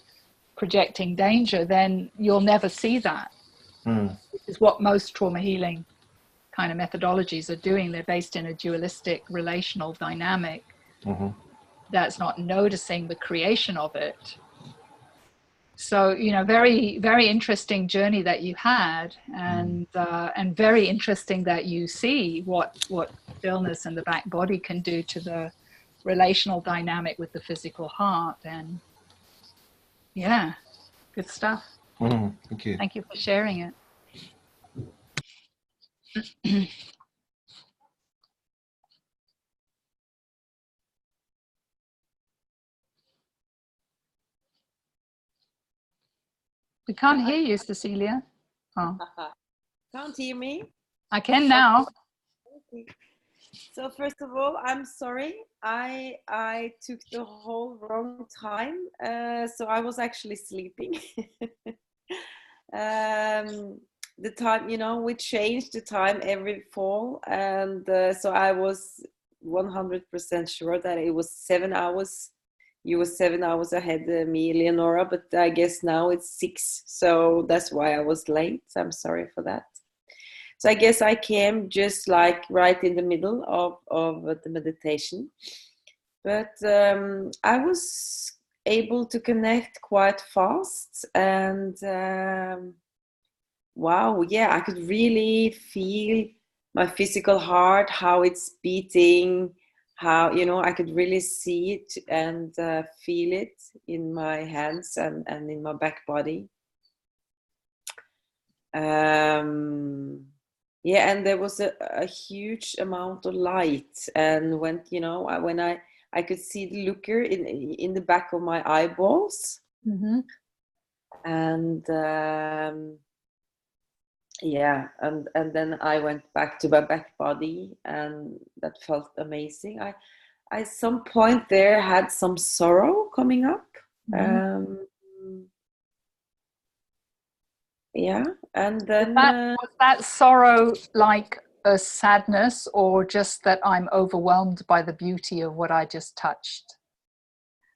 projecting danger, then you'll never see that. Which is what most trauma healing kind of methodologies are doing. They're based in a dualistic relational dynamic that's not noticing the creation of it. So, you know, very, very interesting journey that you had, and very interesting that you see what stillness and the back body can do to the relational dynamic with the physical heart. And yeah, good stuff. Thank you. Thank you for sharing it. We can't hear you, Cecilia. Oh, Can't hear me? I can now. So first of all, I'm sorry. I took the whole wrong time. So I was actually sleeping. The time, you know, we changed the time every fall, and so I was 100% sure that it was 7 hours You were 7 hours ahead of me, Leonora, but I guess now it's 6. So that's why I was late. I'm sorry for that. So I guess I came just like right in the middle of the meditation. But I was able to connect quite fast. And wow, yeah, I could really feel my physical heart, how it's beating, how, you know, I could really see it and feel it in my hands and in my back body. Yeah, and there was a huge amount of light, and when, you know, when I could see the looker in the back of my eyeballs. Mm-hmm. And yeah, and then I went back to my back body, and that felt amazing. I some point there had some sorrow coming up. Mm-hmm. Yeah, and then Was that sorrow like a sadness, or just that I'm overwhelmed by the beauty of what I just touched?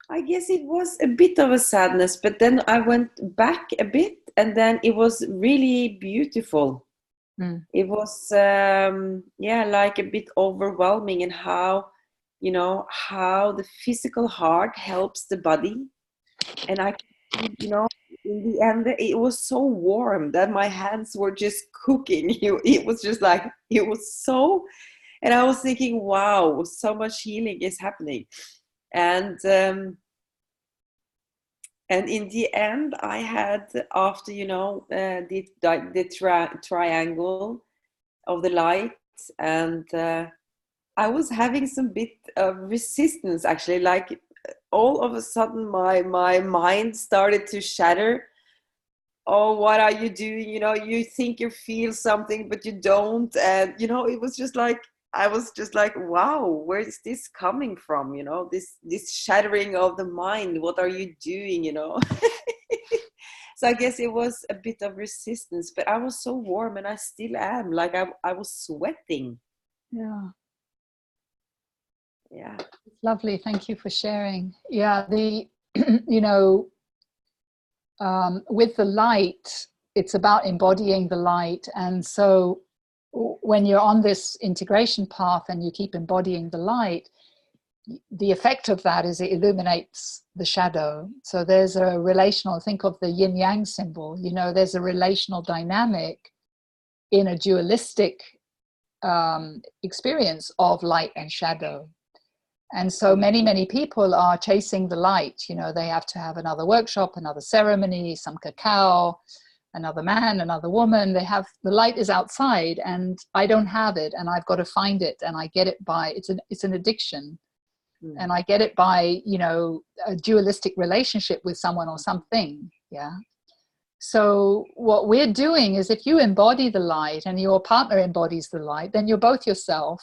I guess it was a bit of a sadness, but then I went back a bit, and then it was really beautiful. It was yeah, like a bit overwhelming, and how, you know, how the physical heart helps the body. And I, you know, in the end it was so warm that my hands were just cooking. It was just like, it was so, and I was thinking, wow, so much healing is happening. And in the end, I had, after, you know, the triangle of the light, and I was having some bit of resistance, actually. Like, all of a sudden, my mind started to shatter. Oh, what are you doing? You know, you think you feel something, but you don't. And, you know, it was just like, I was just like, wow, where is this coming from? You know, this shattering of the mind. What are you doing? You know? So I guess it was a bit of resistance, but I was so warm, and I still am. Like, I was sweating. Yeah. Yeah. Lovely. Thank you for sharing. Yeah. The, you know, with the light, it's about embodying the light. And so when you're on this integration path and you keep embodying the light, the effect of that is it illuminates the shadow. So there's a relational, think of the yin yang symbol, you know, there's a relational dynamic in a dualistic experience of light and shadow. And so many people are chasing the light. You know, they have to have another workshop, another ceremony, some cacao, another man, another woman. They have, the light is outside, and I don't have it, and I've got to find it. And I get it by, it's an addiction. And I get it by, you know, a dualistic relationship with someone or something. Yeah. So what we're doing is, if you embody the light and your partner embodies the light, then you're both yourself.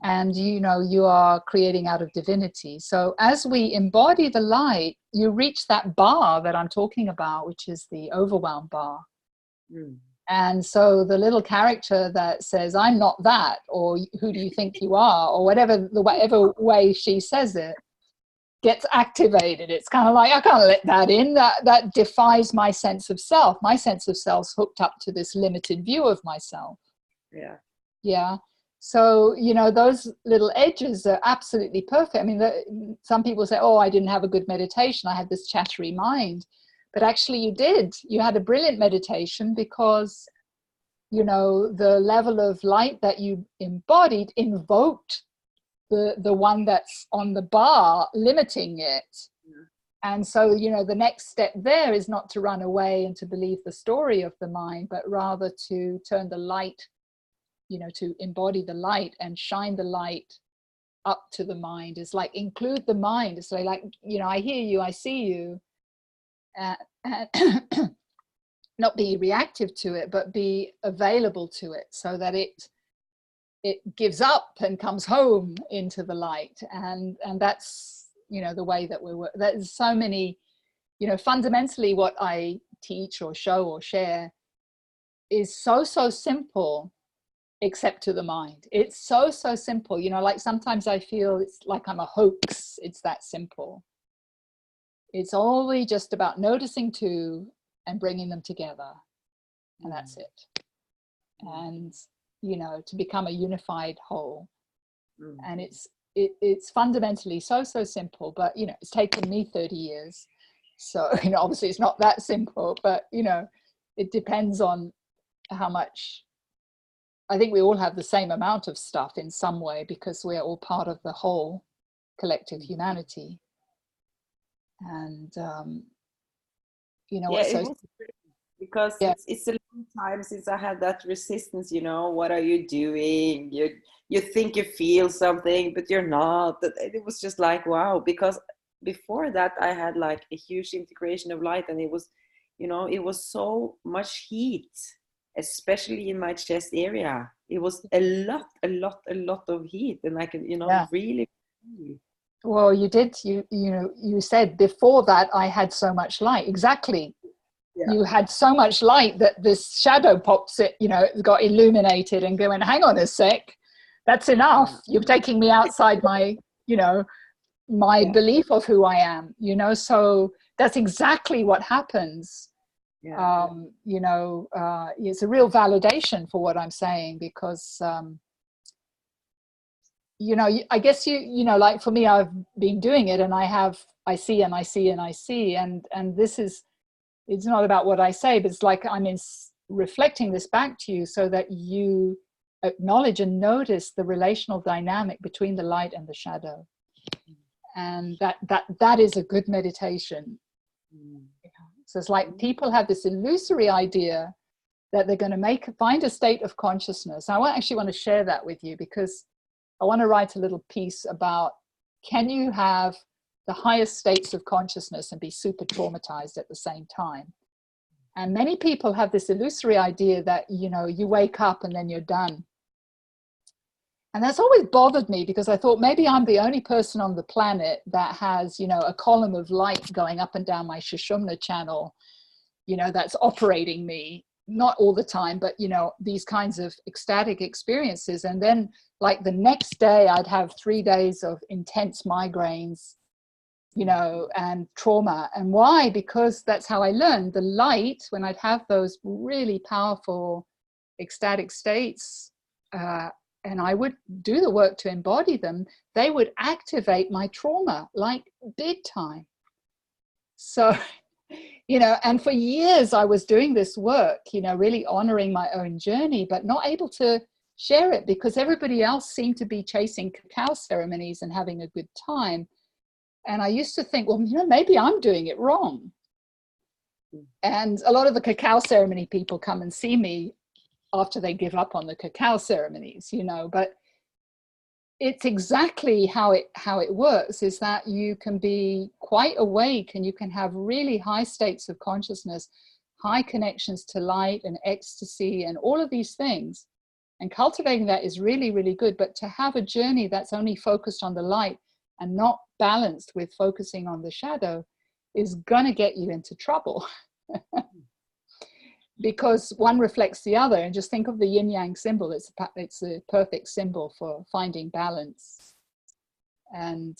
And, you know, you are creating out of divinity. So as we embody the light, you reach that bar that I'm talking about, which is the overwhelm bar. And so the little character that says, I'm not that, or who do you think you are, or whatever way she says it, gets activated. It's kind of like, I can't let that in. That defies my sense of self. My sense of self's hooked up to this limited view of myself. Yeah. Yeah. So, you know, those little edges are absolutely perfect. I mean, some people say, oh, I didn't have a good meditation. I had this chattery mind. But actually you did. You had a brilliant meditation, because, you know, the level of light that you embodied invoked the one that's on the bar, limiting it. And so, you know, the next step there is not to run away and to believe the story of the mind, but rather to turn the light, you know, to embody the light and shine the light up to the mind. It's like, include the mind. It's like, you know, I hear you, I see you, and not be reactive to it, but be available to it, so that it gives up and comes home into the light. And that's, you know, the way that we work. There's so many, you know, fundamentally what I teach or show or share is so simple, except to the mind. It's so simple. You know, like sometimes I feel it's like I'm a hoax. It's that simple. It's always just about noticing two and bringing them together, and that's it. And to become a unified whole. And it's fundamentally so simple, but it's taken me 30 years, so obviously it's not that simple, but it depends on how much. I think we all have the same amount of stuff in some way, because we're all part of the whole collective humanity. And yeah, it was great, because it's a long time since I had that resistance. What are you doing? You think you feel something, but you're not. It was just like, wow, because before that I had like a huge integration of light, and it was it was so much heat, especially in my chest area. It was a lot of heat, and I can really feel. Well, you said before that I had so much light. Exactly. Yeah. You had so much light that this shadow pops it, got illuminated, and going, hang on a sec, that's enough. You're taking me outside my, my belief of who I am, so that's exactly what happens. Yeah. It's a real validation for what I'm saying, because, I guess like for me, I've been doing it, and I see and I see and I see, and this is, it's not about what I say, but it's like I'm reflecting this back to you, so that you acknowledge and notice the relational dynamic between the light and the shadow. And that is a good meditation. So it's like people have this illusory idea that they're going to find a state of consciousness. I actually want to share that with you, because I want to write a little piece about, can you have the highest states of consciousness and be super traumatized at the same time? And many people have this illusory idea that, you wake up and then you're done. And that's always bothered me, because I thought maybe I'm the only person on the planet that has, a column of light going up and down my Sushumna channel, that's operating me, not all the time, but, these kinds of ecstatic experiences. And then like the next day I'd have 3 days of intense migraines, and trauma. And why? Because that's how I learned. The light, when I'd have those really powerful ecstatic states, and I would do the work to embody them, they would activate my trauma like big time. So, and for years I was doing this work, really honoring my own journey, but not able to share it, because everybody else seemed to be chasing cacao ceremonies and having a good time. And I used to think, well, maybe I'm doing it wrong. And a lot of the cacao ceremony people come and see me after they give up on the cacao ceremonies, but it's exactly how it works, is that you can be quite awake, and you can have really high states of consciousness, high connections to light and ecstasy and all of these things. And cultivating that is really, really good. But to have a journey that's only focused on the light and not balanced with focusing on the shadow is going to get you into trouble. Because one reflects the other. And just think of the yin yang symbol. It's a perfect symbol for finding balance. And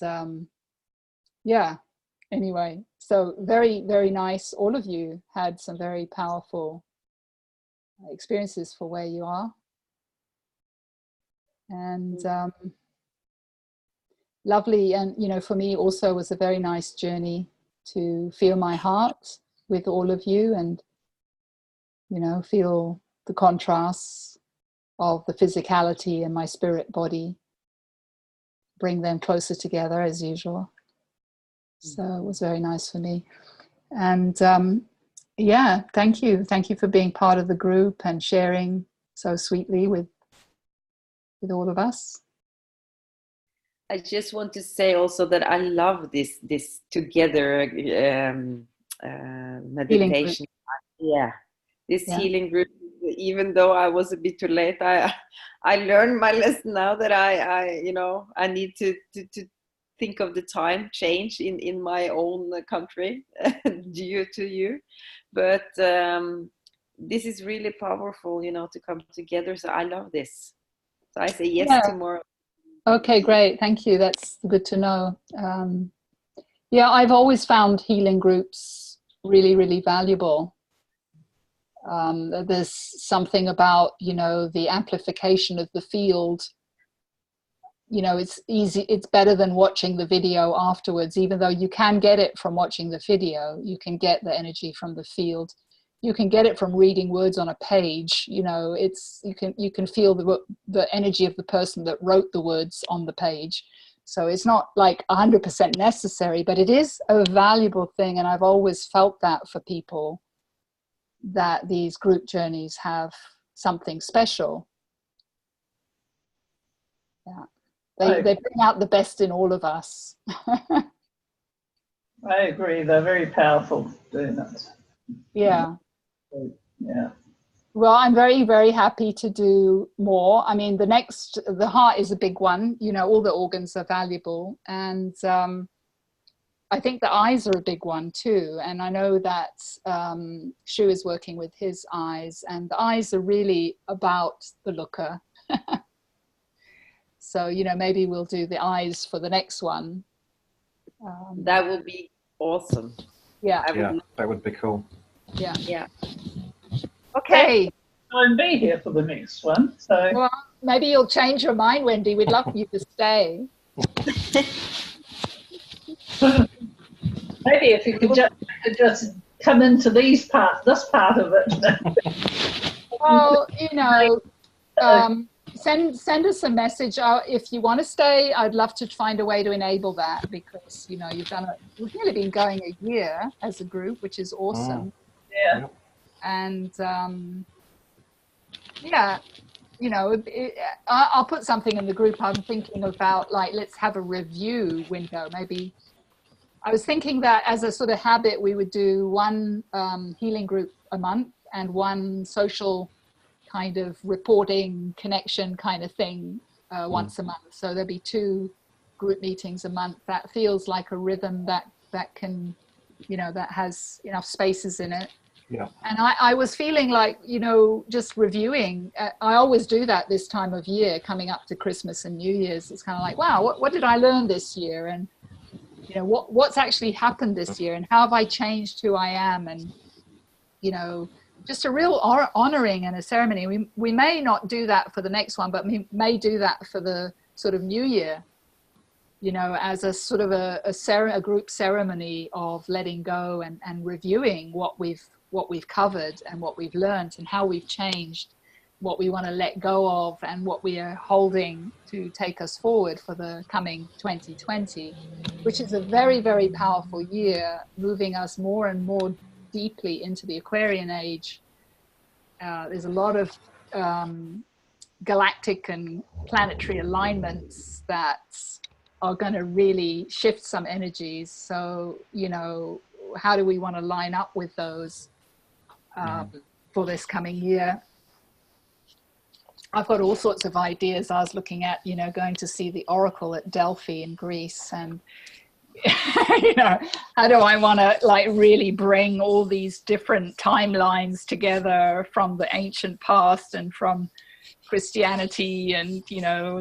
anyway, so very, very nice. All of you had some very powerful experiences for where you are. And lovely. And for me also was a very nice journey to feel my heart with all of you, and feel the contrasts of the physicality and my spirit body, bring them closer together as usual. So it was very nice for me. And thank you for being part of the group and sharing so sweetly with all of us. I just want to say also that I love this together meditation. Healing group. Even though I was a bit too late, I learned my lesson now, that I need to think of the time change in my own country due to you. But this is really powerful, to come together. So I love this. So I say yes tomorrow. Okay, great. Thank you. That's good to know. Yeah, I've always found healing groups really, really valuable. There's something about, the amplification of the field. It's easy, it's better than watching the video afterwards, even though you can get it from watching the video. You can get the energy from the field. You can get it from reading words on a page. You can feel the energy of the person that wrote the words on the page. So it's not like 100% necessary, but it is a valuable thing. And I've always felt that for people, that these group journeys have something special. Yeah. They bring out the best in all of us. I agree. They're very powerful doing it. Yeah. Yeah. Well, I'm very, very happy to do more. I mean, the heart is a big one. All the organs are valuable. And I think the eyes are a big one too. And I know that Shu is working with his eyes, and the eyes are really about the looker. So, maybe we'll do the eyes for the next one. That would be awesome. Yeah. That would be cool. Yeah. Yeah. Okay. I'll be here for the next one. So well, maybe you'll change your mind, Wendy. We'd love you to stay. maybe if you could just come into this part of it. Well, send us a message. If you want to stay, I'd love to find a way to enable that, because you've done it. We've nearly been going a year as a group, which is awesome. Yeah. And I'll put something in the group. I'm thinking about, like, let's have a review window. Maybe I was thinking that as a sort of habit, we would do one healing group a month and one social kind of reporting connection kind of thing once a month. So there'll be 2 group meetings a month. That feels like a rhythm that can, that has enough spaces in it. Yeah. And I was feeling like, just reviewing. I always do that this time of year, coming up to Christmas and New Year's. It's kind of like, wow, what did I learn this year? And, what's actually happened this year, and how have I changed who I am? And, just a real honoring and a ceremony. We may not do that for the next one, but we may do that for the sort of New Year, as a sort of a group ceremony of letting go and reviewing what we've covered and what we've learned and how we've changed, what we want to let go of and what we are holding to take us forward for the coming 2020, which is a very, very powerful year, moving us more and more deeply into the Aquarian age. There's a lot of galactic and planetary alignments that are going to really shift some energies. So, how do we want to line up with those for this coming year? I've got all sorts of ideas. I was looking at, going to see the Oracle at Delphi in Greece, and how do I want to really bring all these different timelines together from the ancient past and from Christianity and,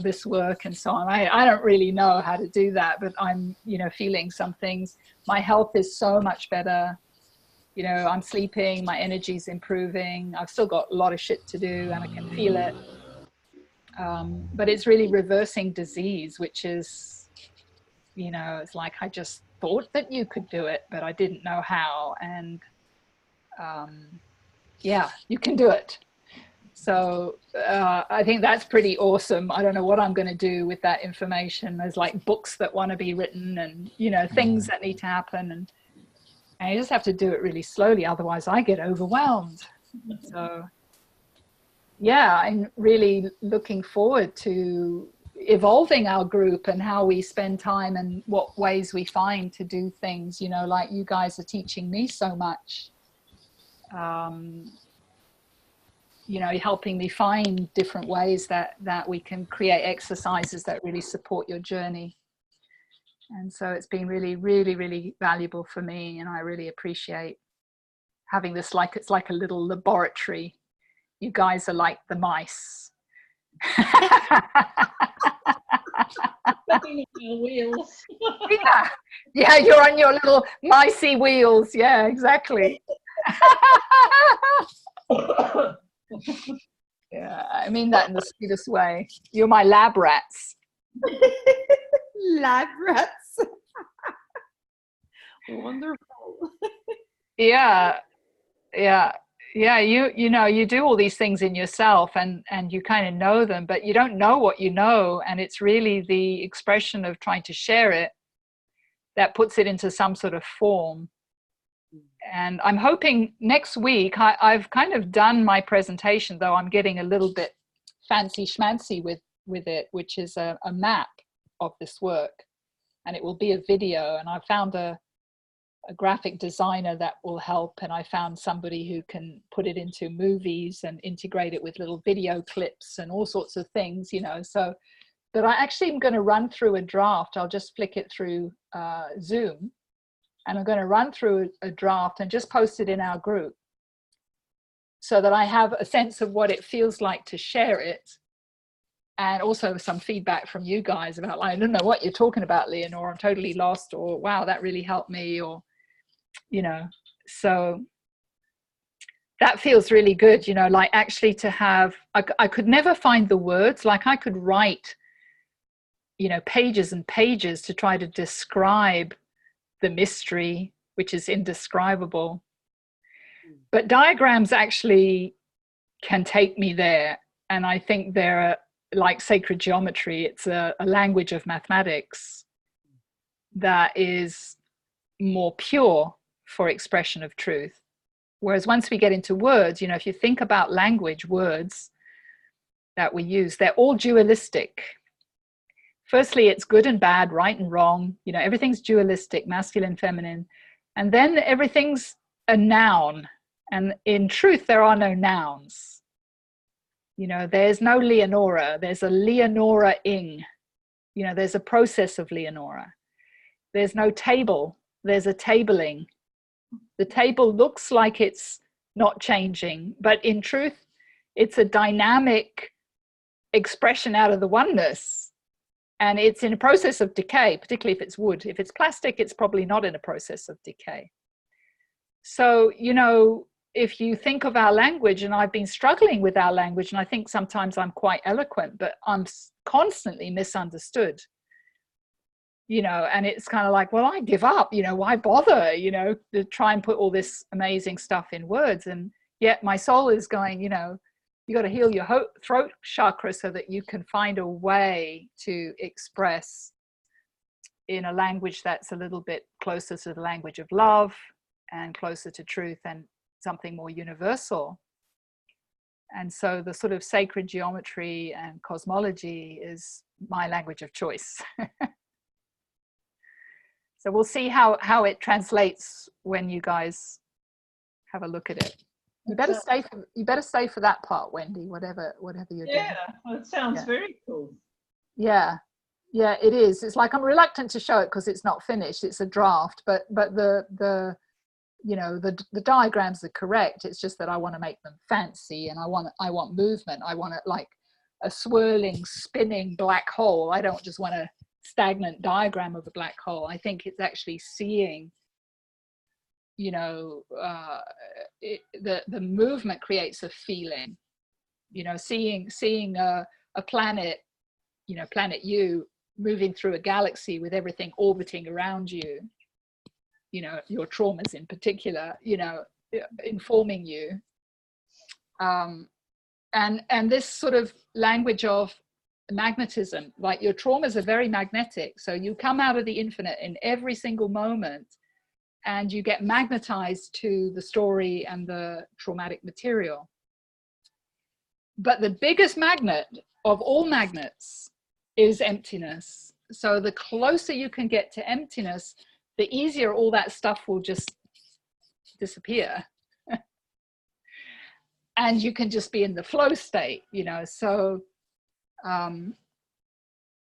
this work and so on. I don't really know how to do that, but I'm, feeling some things. My health is so much better. I'm sleeping, my energy's improving. I've still got a lot of shit to do and I can feel it. But it's really reversing disease, which is, it's like I just thought that you could do it, but I didn't know how. And you can do it. So I think that's pretty awesome. I don't know what I'm going to do with that information. There's like books that want to be written and, things that need to happen. And you just have to do it really slowly. Otherwise I get overwhelmed. So I'm really looking forward to evolving our group and how we spend time and what ways we find to do things, like you guys are teaching me so much, helping me find different ways that we can create exercises that really support your journey. And so it's been really, really, really valuable for me, and I really appreciate having this, it's like a little laboratory. You guys are like the mice. Spinning our wheels. Yeah, yeah, you're on your little micey wheels. Yeah, exactly. Yeah, I mean that in the sweetest way. You're my lab rats. Lab rats. Wonderful. Yeah, yeah, yeah. You know, you do all these things in yourself, and you kind of know them, but you don't know what you know, and it's really the expression of trying to share it that puts it into some sort of form. And I'm hoping next week, I've kind of done my presentation, though I'm getting a little bit fancy schmancy with it, which is a map of this work, and it will be a video. And I found a graphic designer that will help, and I found somebody who can put it into movies and integrate it with little video clips and all sorts of things, you know. So, but I actually am going to run through a draft. I'll just flick it through Zoom, and I'm going to run through a draft and just post it in our group so that I have a sense of what it feels like to share it, and also some feedback from you guys about, like, I don't know what you're talking about, Leonore, I'm totally lost, or wow, that really helped me, or, you know. So that feels really good, you know, like actually to have, I could never find the words, like I could write, you know, pages and pages to try to describe the mystery, which is indescribable. But diagrams actually can take me there. And I think they're like sacred geometry. It's a language of mathematics that is more pure for expression of truth. Whereas once we get into words, you know, if you think about language, words that we use, they're all dualistic. Firstly, it's good and bad, right and wrong. You know, everything's dualistic, masculine, feminine. And then everything's a noun. And in truth, there are no nouns. You know, there's no Leonora. There's a Leonora-ing. You know, there's a process of Leonora. There's no table. There's a tabling. The table looks like it's not changing, but in truth, it's a dynamic expression out of the oneness. And it's in a process of decay, particularly if it's wood. If it's plastic, it's probably not in a process of decay. So, you know, if you think of our language, and I've been struggling with our language, and I think sometimes I'm quite eloquent, but I'm constantly misunderstood, you know, and it's kind of like, well, I give up, you know, why bother, you know, to try and put all this amazing stuff in words. And yet my soul is going, you know, you got to heal your throat chakra so that you can find a way to express in a language that's a little bit closer to the language of love and closer to truth and something more universal. And so the sort of sacred geometry and cosmology is my language of choice. So we'll see how it translates when you guys have a look at it. You better stay for that part, Wendy, whatever you're doing. Yeah, well, it sounds very cool. Yeah, it is. It's like I'm reluctant to show it because it's not finished. It's a draft, but the you know, the diagrams are correct. It's just that I want to make them fancy, and I want movement. I want it like a swirling, spinning black hole. I don't just want a stagnant diagram of a black hole. I think it's actually seeing, you know, the movement creates a feeling, you know, seeing a planet, you know, planet U moving through a galaxy with everything orbiting around you, you know, your traumas in particular, you know, informing you. And this sort of language of magnetism, like your traumas are very magnetic. So you come out of the infinite in every single moment, and you get magnetized to the story and the traumatic material. But the biggest magnet of all magnets is emptiness. So the closer you can get to emptiness, the easier all that stuff will just disappear. And you can just be in the flow state, you know. So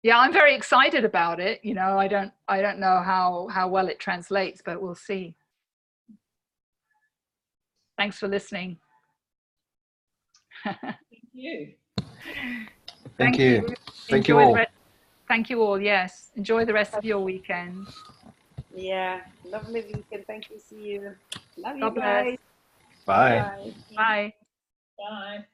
yeah, I'm very excited about it. You know, I don't know how well it translates, but we'll see. Thanks for listening. Thank you. Thank you. Thank you Enjoy all. Thank you all. Yes. Enjoy the rest of your weekend. Yeah, lovely weekend. Thank you. See you. Love you God bless. guys. Bye. Bye. Bye. Bye.